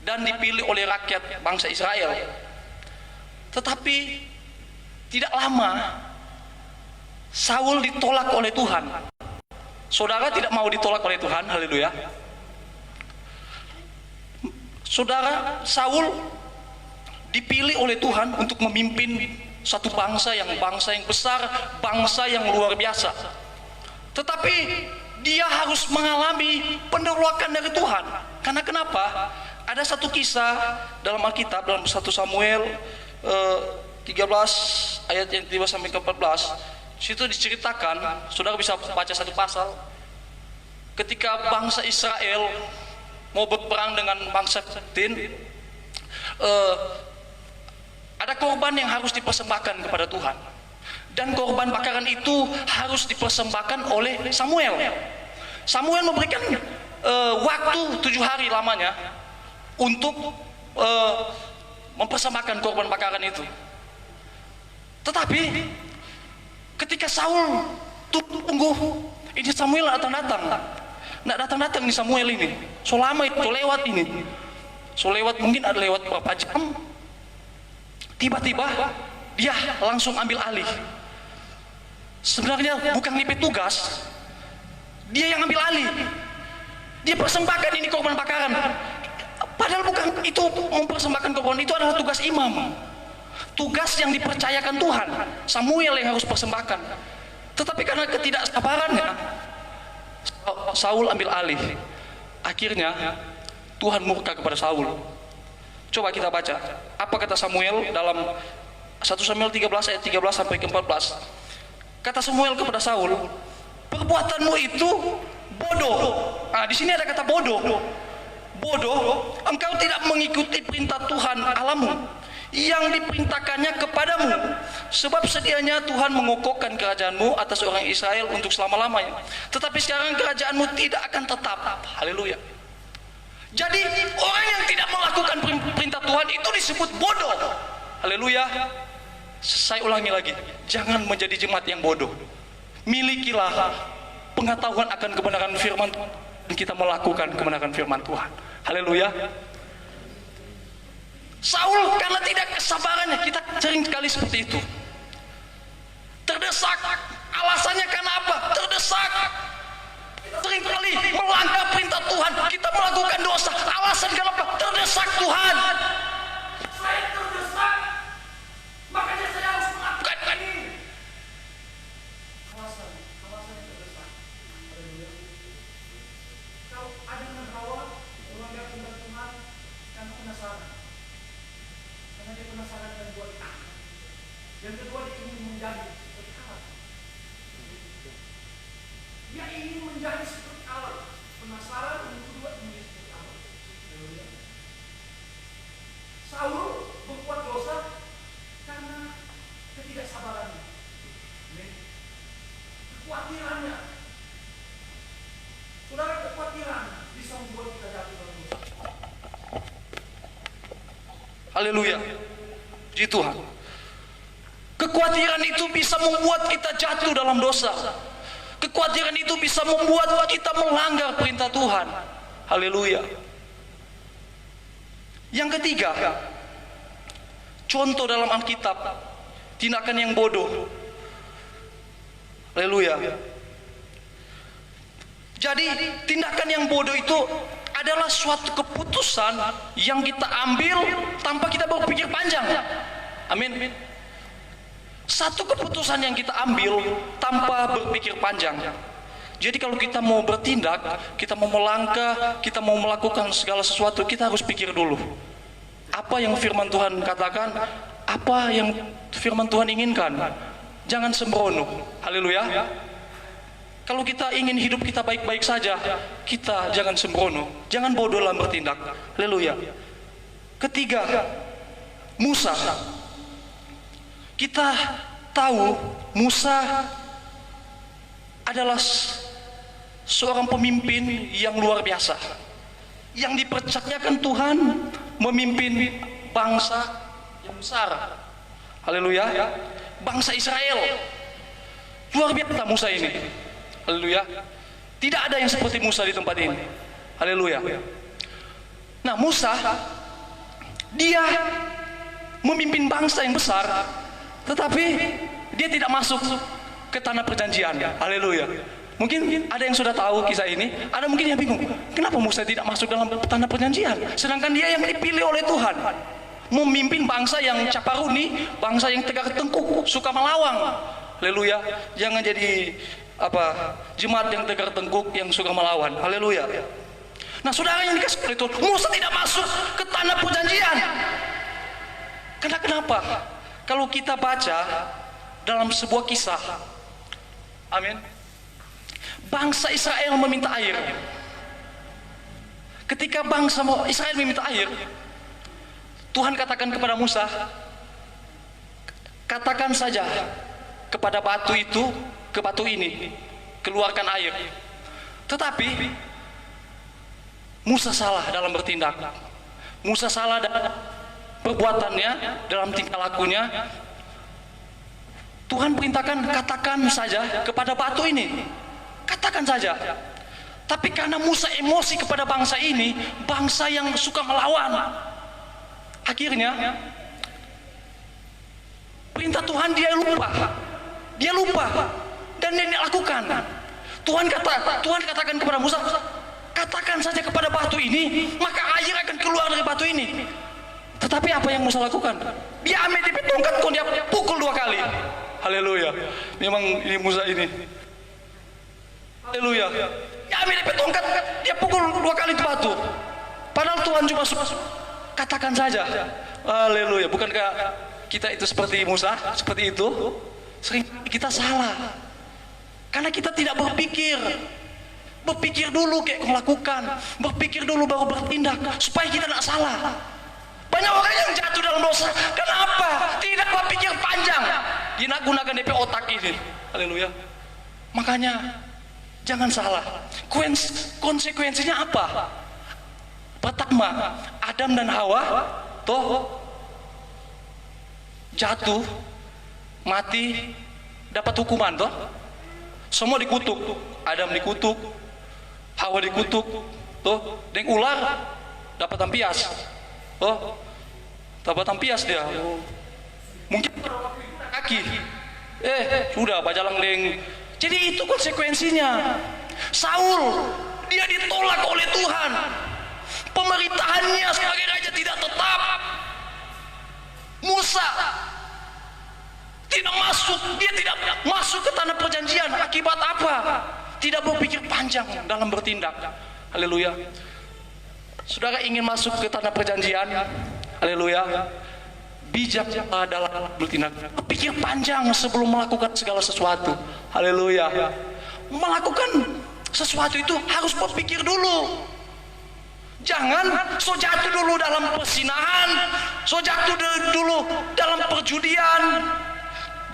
dan dipilih oleh rakyat bangsa Israel. Tetapi tidak lama Saul ditolak oleh Tuhan. Saudara tidak mau ditolak oleh Tuhan, haleluya. Saudara, Saul dipilih oleh Tuhan untuk memimpin satu bangsa yang besar, bangsa yang luar biasa. Tetapi dia harus mengalami penolakan dari Tuhan. Karena kenapa? Ada satu kisah dalam Alkitab, dalam 1 Samuel 13 ayat yang 3 sampai ke 14. Situ diceritakan, saudara bisa baca satu pasal, ketika bangsa Israel mau berperang dengan bangsa Filistin, ada korban yang harus dipersembahkan kepada Tuhan, dan korban bakaran itu harus dipersembahkan oleh Samuel. Samuel memberikan waktu 7 hari lamanya untuk mempersembahkan korban bakaran itu. Tetapi ketika Saul tunggu, ini Samuel nggak datang nih Samuel ini. So lama itu lewat ini. So lewat, mungkin ada lewat berapa jam. Tiba-tiba dia langsung ambil alih. Sebenarnya bukan nipit tugas, dia yang ambil alih. Dia persembahkan ini korban bakaran. Padahal bukan itu, mempersembahkan korban itu adalah tugas imam. Tugas yang dipercayakan Tuhan, Samuel yang harus persembahkan. Tetapi karena ketidaksabarannya, Saul ambil alih. Akhirnya Tuhan murka kepada Saul. Coba kita baca. Apa kata Samuel dalam 1 Samuel 13 ayat 13 sampai ke 14. Kata Samuel kepada Saul, perbuatanmu itu bodoh. Nah, di sini ada kata bodoh. Bodoh, engkau tidak mengikuti perintah Tuhan Allahmu yang diperintahkannya kepadamu. Sebab sedianya Tuhan mengokohkan kerajaanmu atas orang Israel untuk selama-lamanya. Tetapi sekarang kerajaanmu tidak akan tetap. Haleluya. Jadi orang yang tidak melakukan perintah Tuhan itu disebut bodoh. Haleluya. Saya ulangi lagi, jangan menjadi jemaat yang bodoh. Milikilah pengetahuan akan kebenaran firman Tuhan dan kita melakukan kebenaran firman Tuhan. Haleluya. Saul karena tidak kesabarannya, kita sering kali seperti itu. Terdesak. Alasannya karena apa? Terdesak. Sering kali melanggar perintah Tuhan, kita melakukan dosa. Alasan kenapa? Terdesak Tuhan. Saya terdesak, makanya saya harus melakukan ini. Alasan terdesak. Kalau Adam dan Hawa melanggar perintah Tuhan karena penasaran. Karena dia penasaran dengan buah ikan. Yang kedua, dia ingin menjadi seperti Allah. Dia ingin menjadi seperti Allah. Penasaran, yang kedua ingin seperti Allah. Saul berbuat dosa karena ketidaksabarannya, kekhawatirannya. Saudara, kekhawatiran bisa membuat kita jatuh dalam dosa. Haleluya. Puji Tuhan. Kekhawatiran itu bisa membuat kita jatuh dalam dosa. Kekhawatiran itu bisa membuat kita melanggar perintah Tuhan. Haleluya. Yang ketiga, contoh dalam Alkitab, tindakan yang bodoh. Haleluya. Jadi tindakan yang bodoh itu adalah suatu keputusan yang kita ambil tanpa kita berpikir panjang. Amin. Satu keputusan yang kita ambil tanpa berpikir panjang. Jadi kalau kita mau bertindak, kita mau melangkah, kita mau melakukan segala sesuatu, kita harus pikir dulu. Apa yang firman Tuhan katakan, apa yang firman Tuhan inginkan. Jangan sembrono. Haleluya. Kalau kita ingin hidup kita baik-baik saja, kita jangan sembrono, jangan bodoh dalam bertindak. Haleluya. Ketiga, Musa. Kita tahu Musa adalah seorang pemimpin yang luar biasa, yang dipercayakan Tuhan memimpin bangsa yang besar. Haleluya. Bangsa Israel. Luar biasa Musa ini. Haleluya. Tidak ada yang seperti Musa di tempat ini. Haleluya. Nah, Musa dia memimpin bangsa yang besar, tetapi dia tidak masuk ke tanah perjanjian. Haleluya. Mungkin ada yang sudah tahu kisah ini, ada mungkin yang bingung, kenapa Musa tidak masuk dalam tanah perjanjian, sedangkan dia yang dipilih oleh Tuhan memimpin bangsa yang caparuni, bangsa yang tegar tengkuk, suka melawan. Haleluya. Jangan jadi jemaat yang tegar tengkuk yang suka melawan. Haleluya. Nah, saudara yang dikasih oleh Tuhan, Musa tidak masuk ke tanah perjanjian. Kenapa? Kalau kita baca dalam sebuah kisah, amin, bangsa Israel meminta air. Ketika bangsa Israel meminta air, Tuhan katakan kepada Musa, katakan saja kepada batu itu, ke batu ini, keluarkan air. Tetapi Musa salah dalam bertindak. Musa salah dalam perbuatannya, dalam tingkah lakunya. Tuhan perintahkan, katakan saja kepada batu ini. Katakan saja. Tapi karena Musa emosi kepada bangsa ini, bangsa yang suka melawan, akhirnya perintah Tuhan dia lupa dan dia lakukan. Tuhan katakan kepada Musa, katakan saja kepada batu ini, maka air akan keluar dari batu ini. Tetapi apa yang Musa lakukan? Dia ambil di tongkat, dia pukul 2 kali. Haleluya. Memang ini Musa ini. Haleluya. Dia ambil di tongkat, dia pukul 2 kali ke batu. Padahal Tuhan cuma katakan saja. Haleluya. Bukankah kita itu seperti Musa? Seperti itu? Sering kita salah. Karena kita tidak berpikir. Berpikir dulu kayak melakukan. Berpikir dulu baru bertindak. Supaya kita tidak salah. Banyak orang yang jatuh dalam dosa. Kenapa? Tidak berpikir panjang. Dia nak gunakan DP otak ini. Haleluya. Makanya jangan salah. Konsekuensinya apa? Pertama, Adam dan Hawa jatuh, mati, dapat hukuman semua dikutuk. Adam dikutuk, Hawa dikutuk, dan ular dapat tampias, dapat tampias dia. Mungkin kaki, sudah bajalang deng. Jadi itu konsekuensinya. Saul, dia ditolak oleh Tuhan. Pemerintahannya sebagai raja tidak tetap. Musa tidak masuk, dia tidak masuk ke tanah perjanjian. Akibat apa? Tidak berpikir panjang dalam bertindak. Haleluya. Saudara ingin masuk ke tanah perjanjian? Haleluya. Bijak dalam bertindak. Berpikir panjang sebelum melakukan segala sesuatu. Haleluya. Melakukan sesuatu itu harus berpikir dulu. Jangan so jatuh dulu dalam persinahan, so jatuh dulu dalam perjudian,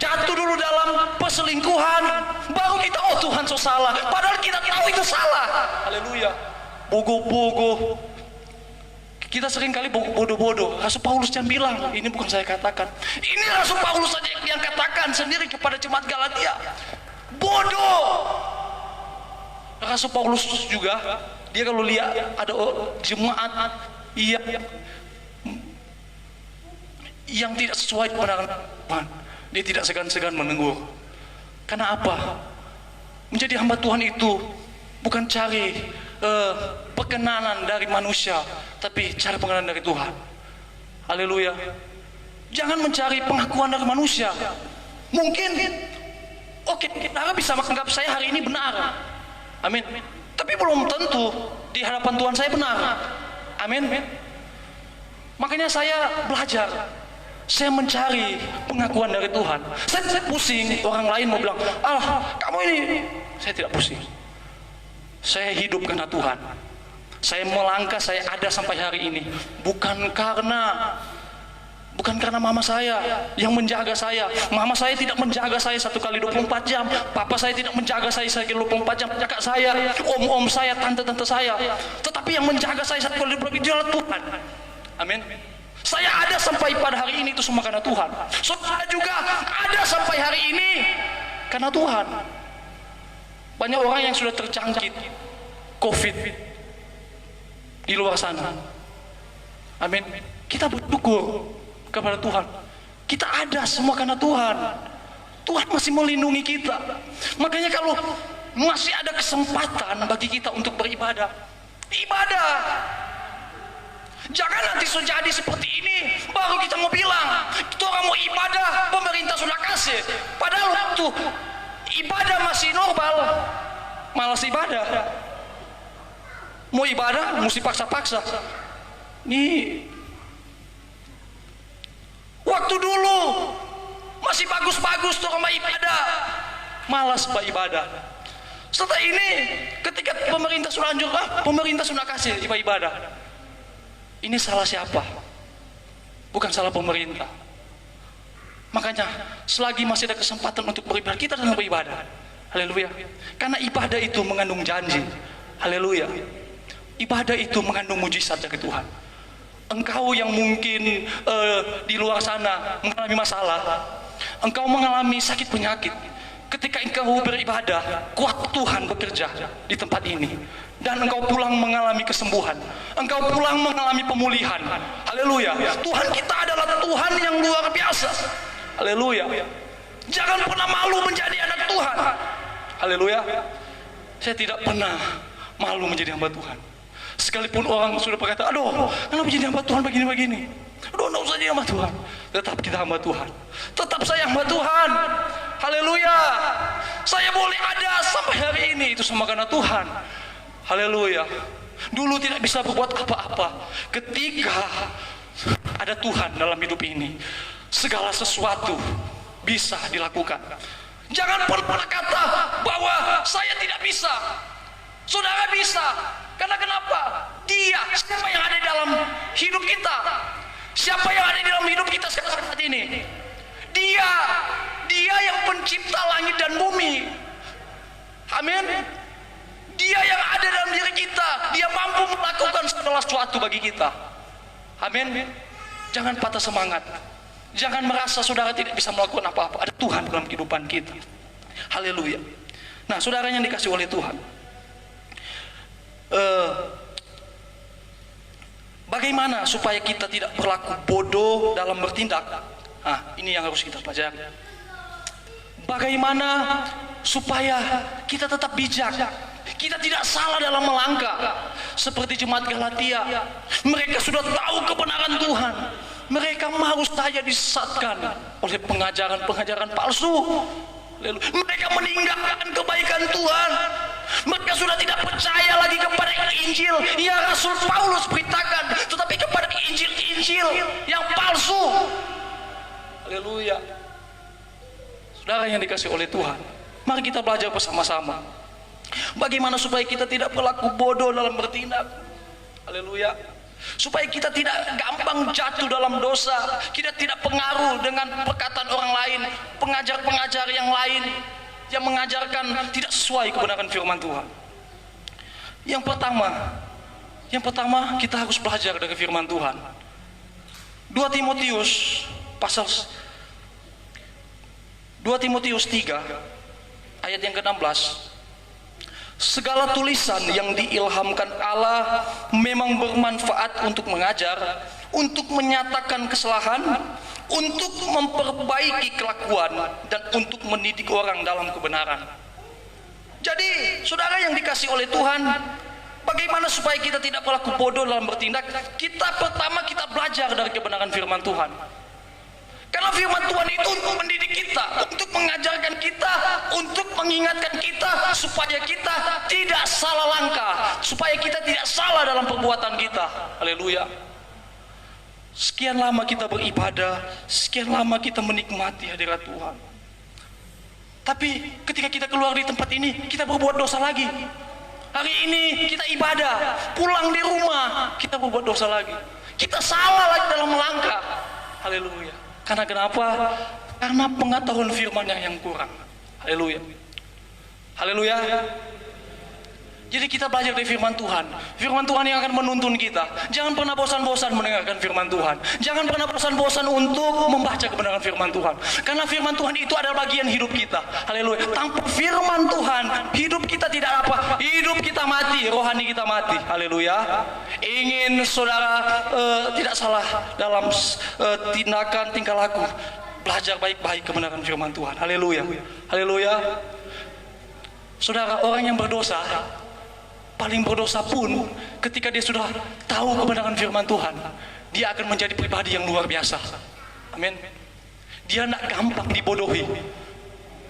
jatuh dulu dalam perselingkuhan, baru kita Tuhan so salah. Padahal kita tahu itu salah. Haleluya. Bogo-bogo. Kita sering kali bodoh-bodoh. Rasul Paulus yang bilang, ini bukan saya katakan. Ini Rasul Paulus saja yang katakan sendiri kepada jemaat Galatia. Bodoh. Rasul Paulus juga, dia kalau lihat ada jemaat yang tidak sesuai kebenaran Tuhan, dia tidak segan-segan menegur. Karena apa? Menjadi hamba Tuhan itu bukan cari perkenanan dari manusia, tapi cari pengenalan dari Tuhan. Haleluya. Jangan mencari pengakuan dari manusia. Mungkin saudara bisa menganggap saya hari ini benar. Amin. Tapi belum tentu di hadapan Tuhan saya benar. Amin. Makanya saya belajar. Saya mencari pengakuan dari Tuhan. Saya pusing orang lain mau bilang, kamu ini. Saya tidak pusing. Saya hidup karena Tuhan. Saya melangkah, saya ada sampai hari ini bukan karena mama saya yang menjaga saya. Mama saya tidak menjaga saya 1 kali 24 jam. Papa saya tidak menjaga saya 1 kali 24 jam. Kakak saya, om saya, tante-tante saya. Tetapi yang menjaga saya 1 kali 24 jam adalah Tuhan. Amin. Saya ada sampai pada hari ini itu semua karena Tuhan. Saudara juga ada sampai hari ini karena Tuhan. Banyak orang yang sudah terjangkit COVID di luar sana. Amin. Kita bersyukur kepada Tuhan. Kita ada semua karena Tuhan. Tuhan masih melindungi kita. Makanya kalau masih ada kesempatan bagi kita untuk beribadah, ibadah. Jangan nanti jadi seperti ini baru kita mau bilang kita orang mau ibadah, pemerintah sudah kasih. Padahal waktu ibadah masih normal, malas ibadah. Mau ibadah mesti paksa-paksa. Nih waktu dulu masih bagus-bagus tuh sama ibadah, malas beribadah. Setelah ini ketika pemerintah sudah anjur, pemerintah sudah kasih ibadah. Ini salah siapa? Bukan salah pemerintah. Makanya selagi masih ada kesempatan untuk beribadah, kita sedang beribadah. Haleluya. Karena ibadah itu mengandung janji. Haleluya. Ibadah itu mengandung mujizat dari Tuhan. Engkau yang mungkin di luar sana mengalami masalah, engkau mengalami sakit penyakit, ketika engkau beribadah, kuat Tuhan bekerja di tempat ini. Dan engkau pulang mengalami kesembuhan, engkau pulang mengalami pemulihan. Haleluya. Tuhan kita adalah Tuhan yang luar biasa. Haleluya. Jangan pernah malu menjadi anak Tuhan. Haleluya. Saya tidak pernah malu menjadi hamba Tuhan. Sekalipun orang sudah berkata, aduh, kenapa jadi hamba Tuhan begini-begini? Aduh, tidak usah jadi hamba Tuhan. Tetap kita hamba Tuhan. Tetap saya hamba Tuhan. Haleluya. Saya boleh ada sampai hari ini itu semua karena Tuhan. Haleluya. Dulu tidak bisa berbuat apa-apa. Ketika ada Tuhan dalam hidup ini, segala sesuatu bisa dilakukan. Jangan pernah kata bahwa saya tidak bisa. Saudara bisa. Karena kenapa? Dia, siapa yang ada dalam hidup kita? Siapa yang ada dalam hidup kita saat ini? Dia yang pencipta langit dan bumi. Amin. Dia yang ada dalam diri kita. Dia mampu melakukan segala sesuatu bagi kita. Amin. Jangan patah semangat. Jangan merasa saudara tidak bisa melakukan apa-apa. Ada Tuhan dalam kehidupan kita. Haleluya. Nah, saudara yang dikasih oleh Tuhan, bagaimana supaya kita tidak berlaku bodoh dalam bertindak? Nah, ini yang harus kita pelajari. Bagaimana supaya kita tetap bijak, kita tidak salah dalam melangkah. Seperti jemaat Galatia, mereka sudah tahu kebenaran Tuhan, mereka mau saja disesatkan oleh pengajaran-pengajaran palsu. Mereka meninggalkan kebaikan Tuhan. Mereka sudah tidak percaya lagi kepada Injil yang Rasul Paulus beritakan, tetapi kepada Injil yang palsu. Haleluya. Saudara yang dikasih oleh Tuhan, mari kita belajar bersama-sama bagaimana supaya kita tidak berlaku bodoh dalam bertindak. Haleluya. Supaya kita tidak gampang jatuh dalam dosa, kita tidak pengaruh dengan perkataan orang lain, pengajar-pengajar yang lain yang mengajarkan tidak sesuai kebenaran firman Tuhan. Yang pertama kita harus belajar dari firman Tuhan. 2 Timotius 3 ayat yang ke-16. Segala tulisan yang diilhamkan Allah memang bermanfaat untuk mengajar, untuk menyatakan kesalahan, untuk memperbaiki kelakuan, dan untuk mendidik orang dalam kebenaran. Jadi, saudara yang dikasih oleh Tuhan, bagaimana supaya kita tidak berlaku bodoh dalam bertindak? Pertama kita belajar dari kebenaran firman Tuhan. Karena firman Tuhan itu untuk mendidik kita, untuk mengajarkan kita, untuk mengingatkan kita supaya kita tidak salah langkah, supaya kita tidak salah dalam perbuatan kita. Haleluya. Sekian lama kita beribadah, sekian lama kita menikmati hadirat Tuhan. Tapi ketika kita keluar di tempat ini, kita berbuat dosa lagi. Hari ini kita ibadah, pulang di rumah kita berbuat dosa lagi. Kita salah lagi dalam melangkah. Haleluya. Karena kenapa? Karena pengetahuan firman-Nya yang kurang. Haleluya. Haleluya. Jadi kita belajar dari firman Tuhan. Firman Tuhan yang akan menuntun kita. Jangan pernah bosan-bosan mendengarkan firman Tuhan. Jangan pernah bosan-bosan untuk membaca kebenaran firman Tuhan. Karena firman Tuhan itu adalah bagian hidup kita. Haleluya. Tanpa firman Tuhan, hidup kita tidak apa? Hidup kita mati, rohani kita mati. Haleluya. Ingin saudara tidak salah dalam tindakan, tingkah laku, belajar baik-baik kebenaran firman Tuhan. Haleluya. Haleluya. Saudara, orang yang berdosa, paling berdosa pun ketika dia sudah tahu kebenaran firman Tuhan, dia akan menjadi pribadi yang luar biasa. Amin. Dia tidak gampang dibodohi.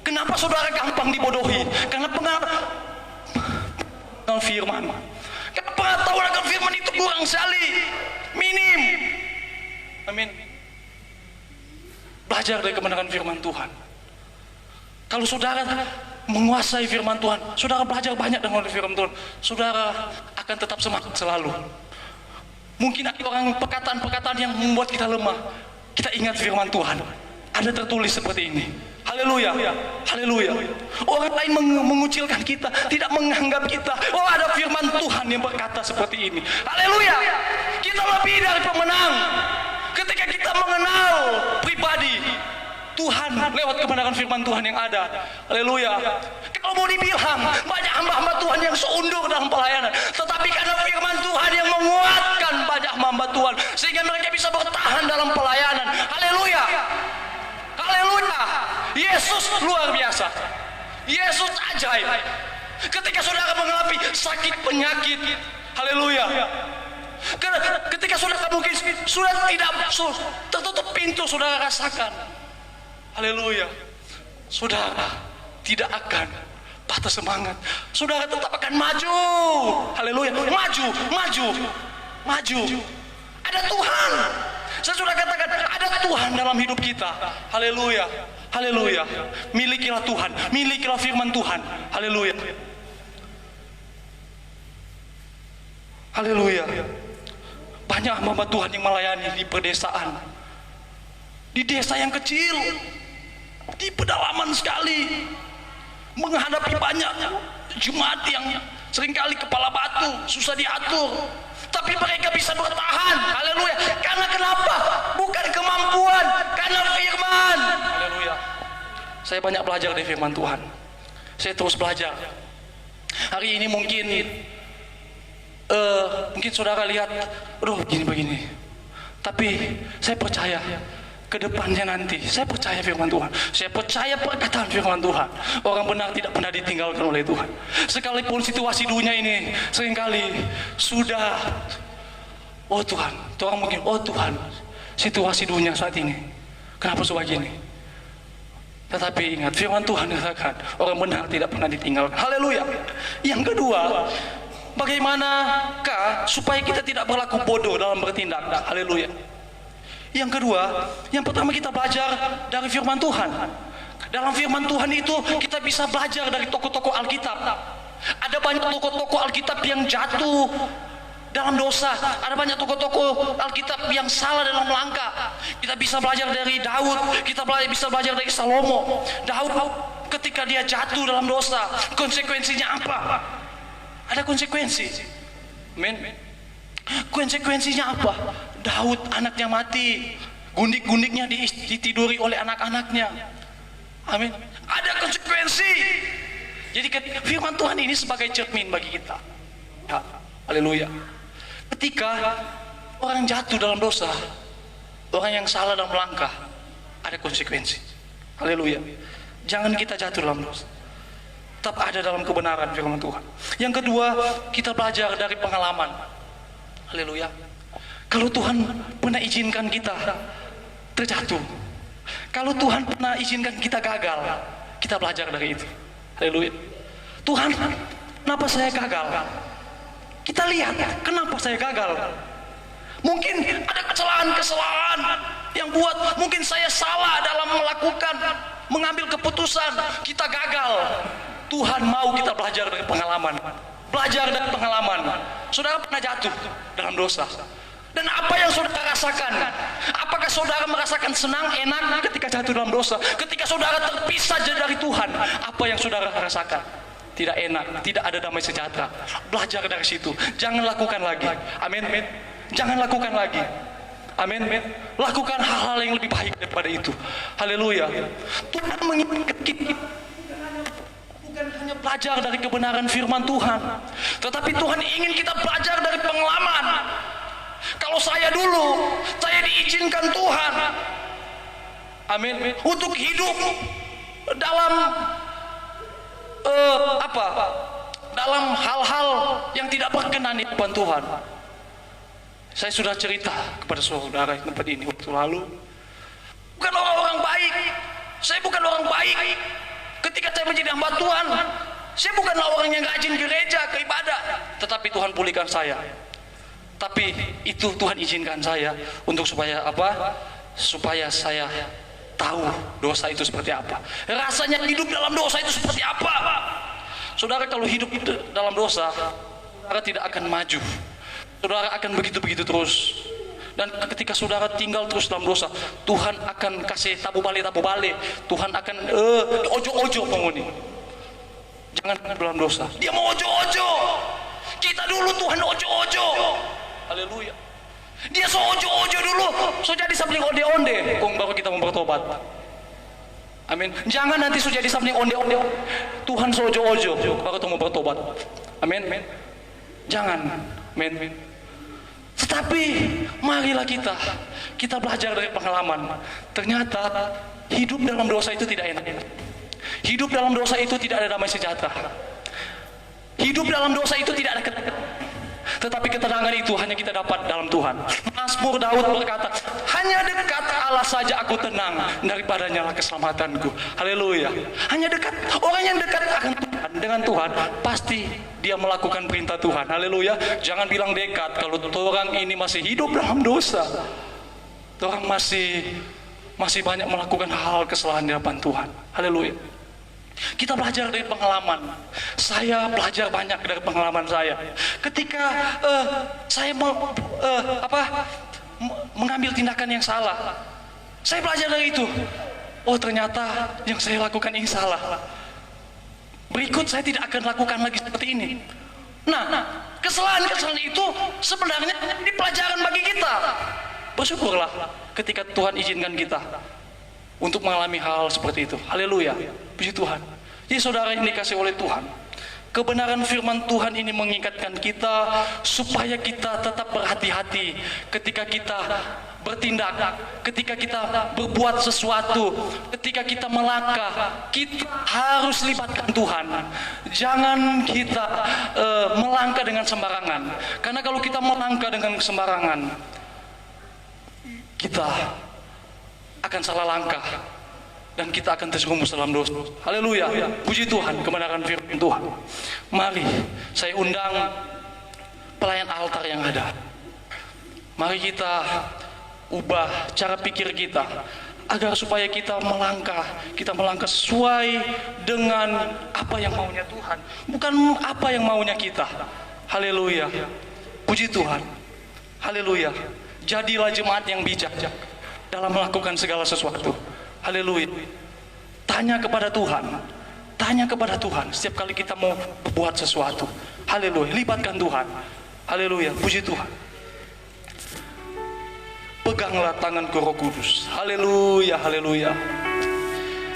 Kenapa saudara gampang dibodohi? Karena pengetahuan firman. Karena pengetahuan akan firman itu kurang sekali, minim. Amin. Belajar dari kebenaran firman Tuhan. Kalau saudara menguasai firman Tuhan, saudara belajar banyak dengan firman Tuhan, saudara akan tetap semangat selalu. Mungkin ada orang perkataan-perkataan yang membuat kita lemah, kita ingat firman Tuhan, ada tertulis seperti ini. Haleluya. Haleluya. Orang lain mengucilkan kita, tidak menganggap kita. Oh, ada firman Tuhan yang berkata seperti ini. Haleluya. Kita lebih dari pemenang ketika kita mengenal pribadi Tuhan lewat kebenaran firman Tuhan yang ada. Haleluya. Kalau mau dibilang banyak hamba-hamba Tuhan yang seundur dalam pelayanan, tetapi karena firman Tuhan yang menguatkan banyak hamba Tuhan sehingga mereka bisa bertahan dalam pelayanan. Haleluya. Haleluya. Yesus luar biasa. Yesus ajaib. Ketika saudara mengalami sakit penyakit, haleluya. Ketika saudara mungkin sudah tidak tertutup pintu, saudara rasakan, haleluya, saudara tidak akan patah semangat. Saudara tetap akan maju. Haleluya. Maju. Ada Tuhan. Saya sudah katakan ada Tuhan dalam hidup kita. Haleluya. Haleluya. Milikilah Tuhan, milikilah firman Tuhan. Haleluya. Haleluya. Banyak hamba Tuhan yang melayani di pedesaan, di desa yang kecil, di pedalaman sekali, menghadapi banyak jemaat yang seringkali kepala batu, susah diatur, tapi mereka bisa bertahan. Haleluya. Karena kenapa? Bukan kemampuan, karena firman. Haleluya. Saya banyak belajar dari firman Tuhan. Saya terus belajar. Hari ini mungkin saudara lihat, aduh begini. Tapi saya percaya ke depannya nanti, saya percaya firman Tuhan. Saya percaya perkataan firman Tuhan. Orang benar tidak pernah ditinggalkan oleh Tuhan. Sekalipun situasi dunia ini seringkali sudah, oh Tuhan, orang mungkin, oh Tuhan, situasi dunia saat ini kenapa sebegini? Tetapi ingat, firman Tuhan katakan orang benar tidak pernah ditinggalkan. Haleluya. Yang kedua, bagaimanakah supaya kita tidak berlaku bodoh dalam bertindak? Haleluya. Yang kedua, yang pertama kita belajar dari firman Tuhan. Dalam firman Tuhan itu kita bisa belajar dari tokoh-tokoh Alkitab. Ada banyak tokoh-tokoh Alkitab yang jatuh dalam dosa. Ada banyak tokoh-tokoh Alkitab yang salah dalam langkah. Kita bisa belajar dari Daud, kita bisa belajar dari Salomo. Daud ketika dia jatuh dalam dosa, konsekuensinya apa? Ada konsekuensi. Amin. Konsekuensinya apa? Daud anaknya mati, gundik-gundiknya ditiduri oleh anak-anaknya. Amin. Ada konsekuensi. Jadi firman Tuhan ini sebagai cermin bagi kita. Ya, haleluya. Ketika orang jatuh dalam dosa, orang yang salah dalam langkah, ada konsekuensi. Haleluya. Jangan kita jatuh dalam dosa, tetap ada dalam kebenaran firman Tuhan. Yang kedua, kita belajar dari pengalaman. Haleluya. Kalau Tuhan pernah izinkan kita terjatuh, kalau Tuhan pernah izinkan kita gagal, kita belajar dari itu. Haleluya. Tuhan, kenapa saya gagal? Kita lihat, kenapa saya gagal? Mungkin ada kesalahan-kesalahan yang buat mungkin saya salah dalam mengambil keputusan, kita gagal. Tuhan mau kita belajar dari pengalaman. Belajar dari pengalaman. Saudara pernah jatuh dalam dosa, dan apa yang saudara rasakan? Apakah saudara merasakan senang, enak ketika jatuh dalam dosa? Ketika saudara terpisah dari Tuhan, apa yang saudara rasakan? Tidak enak, tidak ada damai sejahtera. Belajar dari situ, jangan lakukan lagi. Amin. Jangan lakukan lagi. Amin. Lakukan hal-hal yang lebih baik daripada itu. Haleluya. Tuhan menginginkan kita bukan hanya belajar dari kebenaran firman Tuhan, tetapi Tuhan ingin kita belajar dari pengalaman. Kalau saya dulu, saya diizinkan Tuhan, amin, untuk hidup dalam dalam hal-hal yang tidak berkenan di depan Tuhan. Saya sudah cerita kepada saudara yang tempat ini waktu lalu. Bukan orang-orang baik. Saya bukan orang baik. Ketika saya menjadi hamba Tuhan, saya bukanlah orang yang rajin gereja, ke ibadah. Tetapi Tuhan pulihkan saya. Tapi itu Tuhan izinkan saya untuk supaya apa? Supaya saya tahu dosa itu seperti apa. Rasanya hidup dalam dosa itu seperti apa. Saudara, kalau hidup dalam dosa, saudara tidak akan maju. Saudara akan begitu-begitu terus. Dan ketika saudara tinggal terus dalam dosa, Tuhan akan kasih tabu balik. Tuhan akan ojo-ojo penghuni. Jangan dalam dosa. Dia mau ojo-ojo. Kita dulu Tuhan ojo-ojo. Haleluya. Dia so ojo-ojo dulu, so jadi sabling onde-onde, kong baru kita mau bertobat. Amin. Jangan nanti so jadi sabling onde-onde, Tuhan so ojo-ojo, baru kita mau bertobat. Amin. Jangan. Amin. Tetapi marilah kita belajar dari pengalaman. Ternyata hidup dalam dosa itu tidak enak. Hidup dalam dosa itu tidak ada damai sejahtera. Hidup dalam dosa itu tidak ada tetapi ketenangan itu hanya kita dapat dalam Tuhan. Mazmur Daud berkata, hanya dekat Allah saja aku tenang, daripadanya lah keselamatanku. Haleluya. Hanya dekat. Orang yang dekat akan Tuhan, dengan Tuhan, pasti dia melakukan perintah Tuhan. Haleluya. Jangan bilang dekat kalau orang ini masih hidup dalam dosa. orang masih banyak melakukan hal kesalahan di hadapan Tuhan. Haleluya. Kita belajar dari pengalaman. Saya belajar banyak dari pengalaman saya. Ketika saya mengambil tindakan yang salah, saya belajar dari itu. Oh, ternyata yang saya lakukan ini salah. Berikut saya tidak akan lakukan lagi seperti ini. Nah, kesalahan-kesalahan itu sebenarnya ini pelajaran bagi kita. Bersyukurlah ketika Tuhan izinkan kita untuk mengalami hal seperti itu. Haleluya, puji Tuhan. Jadi saudara yang dikasih oleh Tuhan, kebenaran firman Tuhan ini mengingatkan kita supaya kita tetap berhati-hati ketika kita bertindak, ketika kita berbuat sesuatu, ketika kita melangkah, kita harus libatkan Tuhan. Jangan kita melangkah dengan sembarangan, karena kalau kita melangkah dengan sembarangan, kita akan salah langkah dan kita akan terjerumus dalam dosa. Haleluya, puji Tuhan, kebenaran firman Tuhan. Mari saya undang pelayan altar yang ada. Mari kita ubah cara pikir kita agar supaya kita melangkah sesuai dengan apa yang maunya Tuhan, bukan apa yang maunya kita. Haleluya, puji Tuhan. Haleluya. Jadilah jemaat yang bijak dalam melakukan segala sesuatu. Haleluya. Tanya kepada Tuhan setiap kali kita mau berbuat sesuatu. Haleluya, libatkan Tuhan. Haleluya, puji Tuhan. Peganglah tanganku, Roh Kudus. Haleluya, haleluya.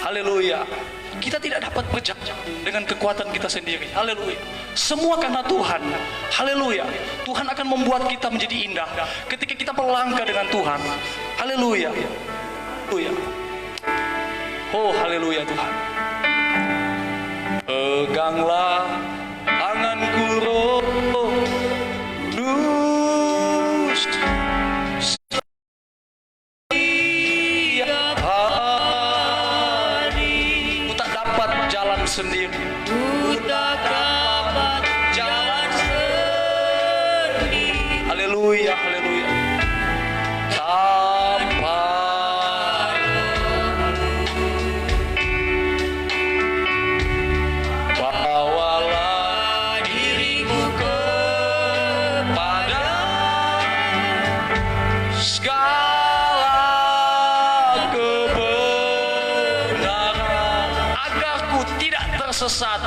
Haleluya. Kita tidak dapat berjaya dengan kekuatan kita sendiri. Haleluya. Semua karena Tuhan. Haleluya. Tuhan akan membuat kita menjadi indah ketika kita melangkah dengan Tuhan. Haleluya. Haleluya. Oh, haleluya Tuhan. Peganglah tanganku, Roh Kudus. Sendiri, ku tak dapat jalan sendiri. Haleluya, haleluya. Sampai bawalah diriku kepada segala kebenaran, agar ku tidak tersesat,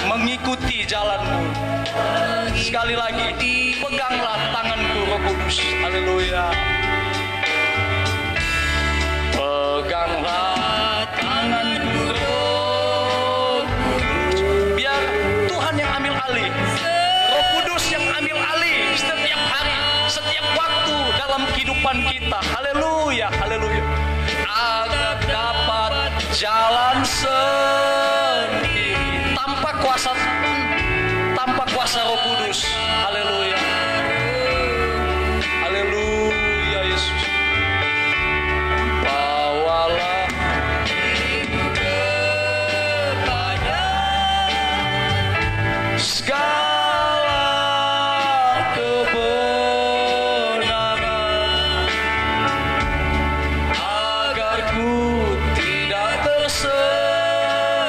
mengikuti jalanmu. Sekali lagi, peganglah tanganku, Roh Kudus. Haleluya. Peganglah tanganku, Roh Kudus. Biar Tuhan yang ambil alih, Roh Kudus yang ambil alih setiap hari, setiap waktu dalam kehidupan kita. Haleluya, haleluya. Agar dapat jalan sendiri tanpa kuasa Roh Kudus. Haleluya, haleluya Yesus. Bawalah diriku kepada segala kebenaran, agar ku tidak tersesat,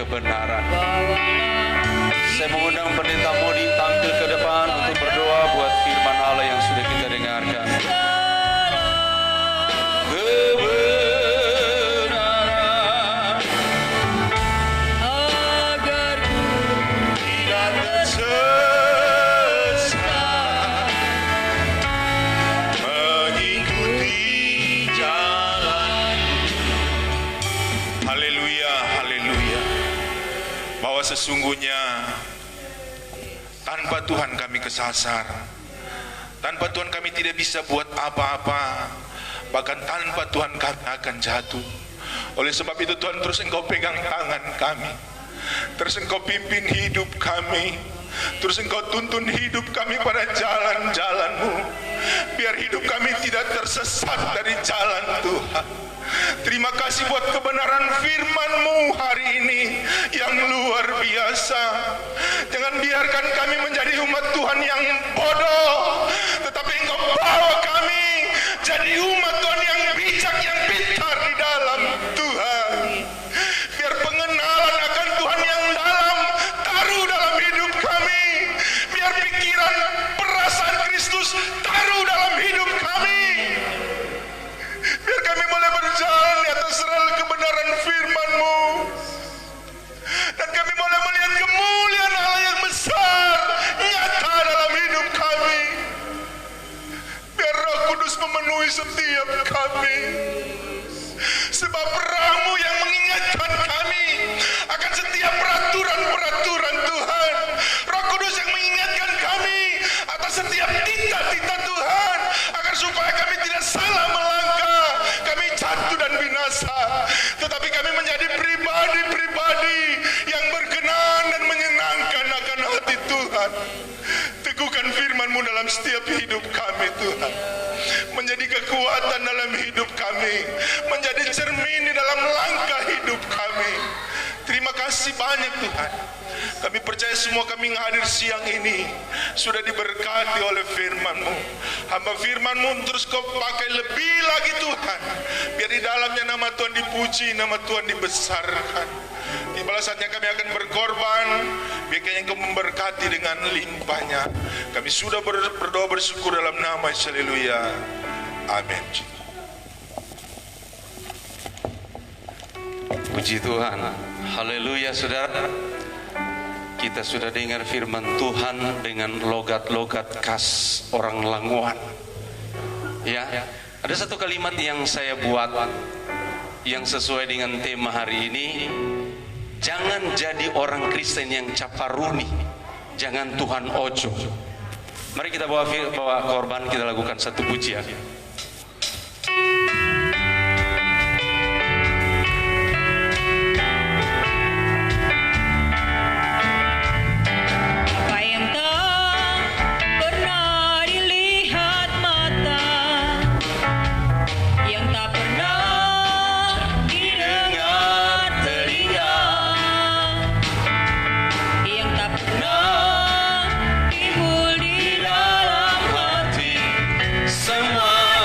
kebenaran. Saya mengundang Pendeta Modi tampil ke depan untuk berdoa buat firman Allah yang sudah kita dengarkan. Kebenaran agar ku tidak tersesat, mengikuti jalan. Haleluya, haleluya. Bahwa sesungguhnya tanpa Tuhan kami kesasar. Tanpa Tuhan kami tidak bisa buat apa-apa. Bahkan tanpa Tuhan kami akan jatuh. Oleh sebab itu Tuhan, terus Engkau pegang tangan kami. Terus Engkau pimpin hidup kami. Terus Engkau tuntun hidup kami pada jalan-jalan-Mu. Biar hidup kami tidak tersesat dari jalan Tuhan. Terima kasih buat kebenaran firman-Mu hari ini yang luar biasa. Jangan biarkan kami menjadi umat Tuhan yang bodoh, tetapi Engkau bawa kami jadi umat Tuhan yang bijak, yang pintar di dalam Tuhan. Biar pengenalan akan Tuhan yang dalam taruh dalam hidup kami. Biar pikiran perasaan Kristus taruh dalam hidup kami. Biar kami boleh berjalan di atas rel kebenaran firman-Mu. Dan kami boleh melihat kemuliaan Allah yang besar nyata dalam hidup kami. Biar Roh Kudus memenuhi setiap kami. Sebab Roh-Mu yang mengingatkan kami akan setiap peraturan-peraturan Tuhan. Roh Kudus yang mengingatkan kami atas setiap titah-titah Tuhan, agar supaya kami tidak salah melangkah, kami jatuh dan binasa, tetapi kami menjadi pribadi-pribadi yang berkenan dan menyenangkan akan hati Tuhan. Teguhkan firman-Mu dalam setiap hidup kami Tuhan, menjadi kekuatan dalam hidup kami, menjadi cermin di dalam langkah hidup kami. Terima kasih banyak Tuhan. Kami percaya semua kami yang hadir siang ini sudah diberkati oleh firman-Mu. Hamba firman-Mu terus Kau pakai lebih lagi Tuhan, biar di dalamnya nama Tuhan dipuji, nama Tuhan dibesarkan. Tibalah saatnya kami akan berkorban, biarkan Engkau memberkati dengan limpahnya. Kami sudah berdoa bersyukur dalam nama Yesus. Haleluya. Amin. Puji Tuhan. Haleluya saudara. Kita sudah dengar firman Tuhan dengan logat-logat khas orang Langoan. Ya, ada satu kalimat yang saya buat yang sesuai dengan tema hari ini. Jangan jadi orang Kristen yang caparuni. Jangan Tuhan ojo. Mari kita bawa korban, kita lakukan satu pujian. Semua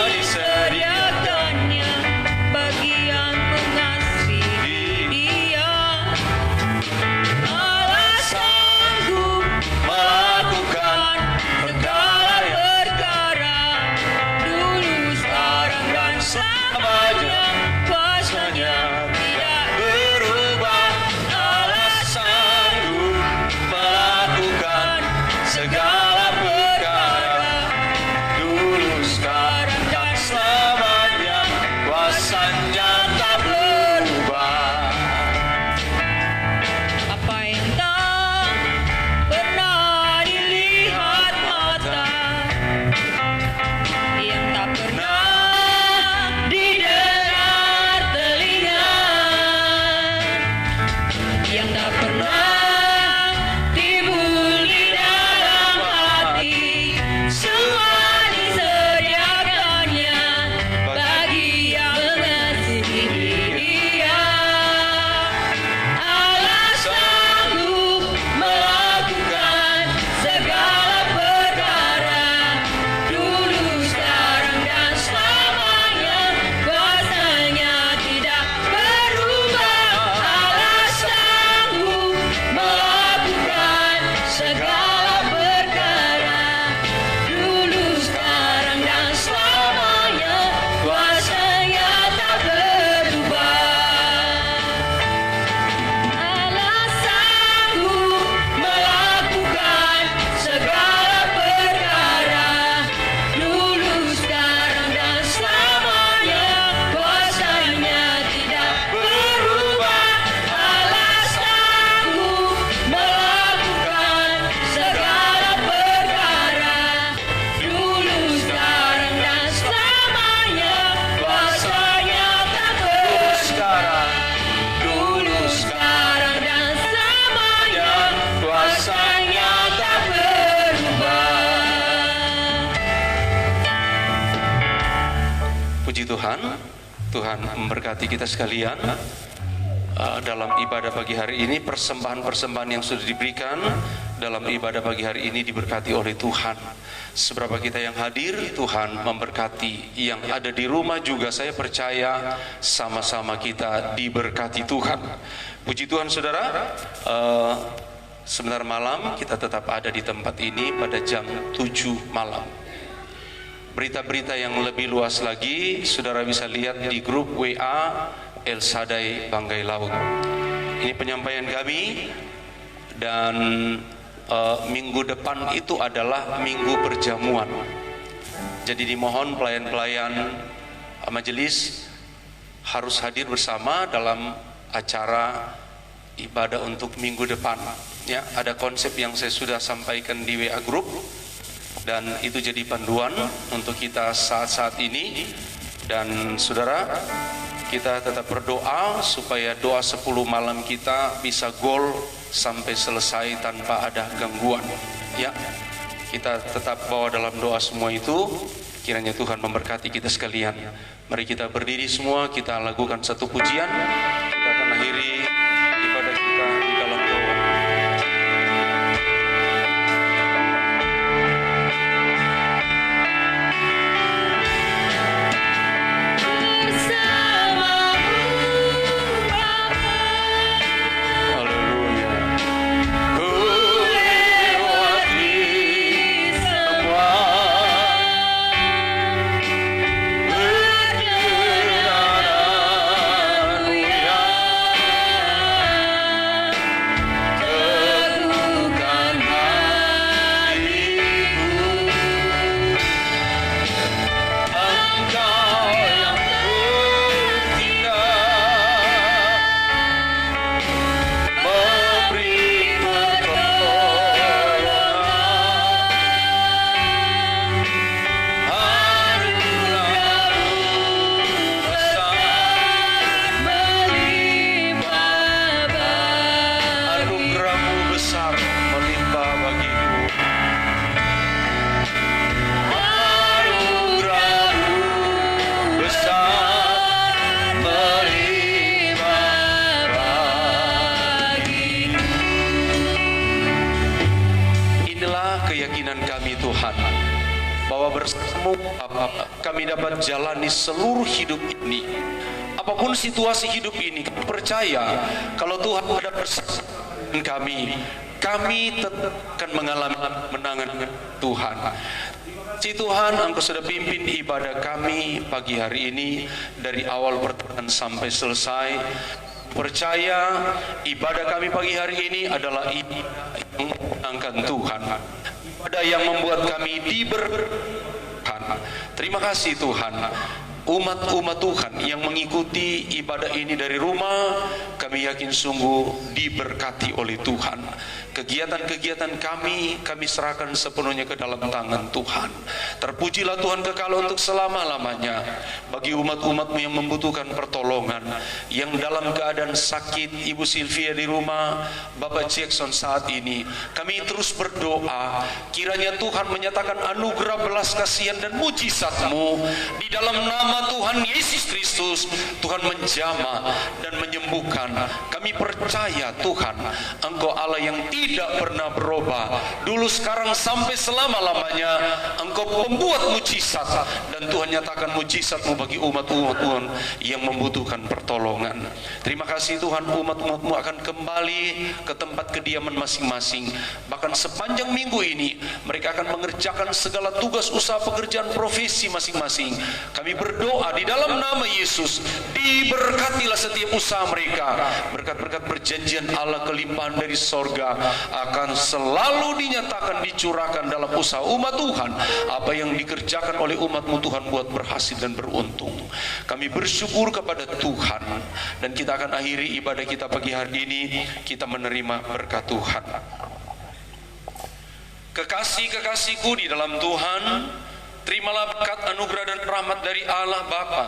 Tuhan. Tuhan memberkati kita sekalian dalam ibadah pagi hari ini. Persembahan-persembahan yang sudah diberikan dalam ibadah pagi hari ini diberkati oleh Tuhan. Seberapa kita yang hadir, Tuhan memberkati. Yang ada di rumah juga saya percaya sama-sama kita diberkati Tuhan. Puji Tuhan saudara. Sebentar malam kita tetap ada di tempat ini pada jam 7 malam. Berita-berita yang lebih luas lagi saudara bisa lihat di grup WA El Shaddai Banggai Laut. Ini penyampaian kami, dan minggu depan itu adalah minggu perjamuan. Jadi dimohon pelayan-pelayan majelis harus hadir bersama dalam acara ibadah untuk minggu depan. Ya, ada konsep yang saya sudah sampaikan di WA Group, dan itu jadi panduan untuk kita saat-saat ini. Dan saudara, kita tetap berdoa supaya doa 10 malam kita bisa gol sampai selesai tanpa ada gangguan. Ya, kita tetap bawa dalam doa semua itu. Kiranya Tuhan memberkati kita sekalian. Mari kita berdiri semua, kita lakukan satu pujian. Kita akan akhiri ibadah kita di dalam doa. Kami dapat jalani seluruh hidup ini. Apapun situasi hidup ini, kami percaya kalau Tuhan ada bersama kami tetap akan mengalami kemenangan Tuhan. Si Tuhan, Engkau sudah pimpin ibadah kami pagi hari ini dari awal pertengahan sampai selesai. Percaya ibadah kami pagi hari ini adalah ibadah yang menyenangkan Tuhan, ibadah yang membuat kami diberkati. Terima kasih Tuhan. Umat-umat Tuhan yang mengikuti ibadah ini dari rumah, kami yakin sungguh diberkati oleh Tuhan. Kegiatan-kegiatan kami serahkan sepenuhnya ke dalam tangan Tuhan. Terpujilah Tuhan kekal untuk selama-lamanya. Bagi umat-umat-Mu yang membutuhkan pertolongan, yang dalam keadaan sakit, Ibu Sylvia di rumah, Bapak Jackson saat ini, kami terus berdoa kiranya Tuhan menyatakan anugerah belas kasihan dan mujizat-Mu di dalam nama Tuhan Yesus Kristus. Tuhan menjamah dan menyembuhkan. Kami percaya Tuhan, Engkau Allah yang tidak pernah berubah, dulu, sekarang, sampai selama-lamanya. Engkau pembuat mujizat, dan Tuhan nyatakan mujizat-Mu bagi umat-umat Tuhan yang membutuhkan pertolongan. Terima kasih Tuhan, umat-umat-Mu akan kembali ke tempat kediaman masing-masing. Bahkan sepanjang minggu ini mereka akan mengerjakan segala tugas usaha pekerjaan profesi masing-masing. Kami berdoa di dalam nama Yesus, diberkatilah setiap usaha mereka. Berkat-berkat perjanjian Allah kelimpahan dari sorga akan selalu dinyatakan, dicurahkan dalam usaha umat Tuhan. Apa yang dikerjakan oleh umat-Mu Tuhan buat berhasil dan beruntung. Kami bersyukur kepada Tuhan, dan kita akan akhiri ibadah kita pagi hari ini, kita menerima berkat Tuhan. Kekasih-kekasihku di dalam Tuhan, terimalah berkat, anugerah dan rahmat dari Allah Bapa,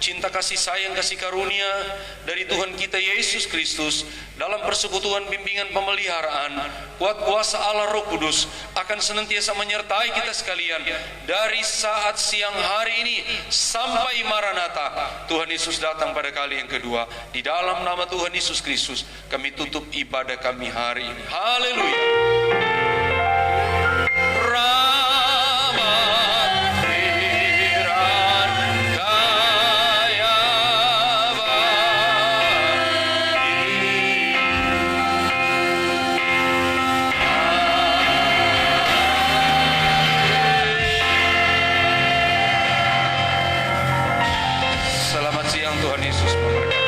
cinta kasih sayang kasih karunia dari Tuhan kita Yesus Kristus, dalam persekutuan bimbingan pemeliharaan kuat kuasa Allah Roh Kudus akan senantiasa menyertai kita sekalian dari saat siang hari ini sampai Maranatha Tuhan Yesus datang pada kali yang kedua. Di dalam nama Tuhan Yesus Kristus kami tutup ibadah kami hari ini. Haleluya. Selamat siang, Tuhan Yesus memberkati.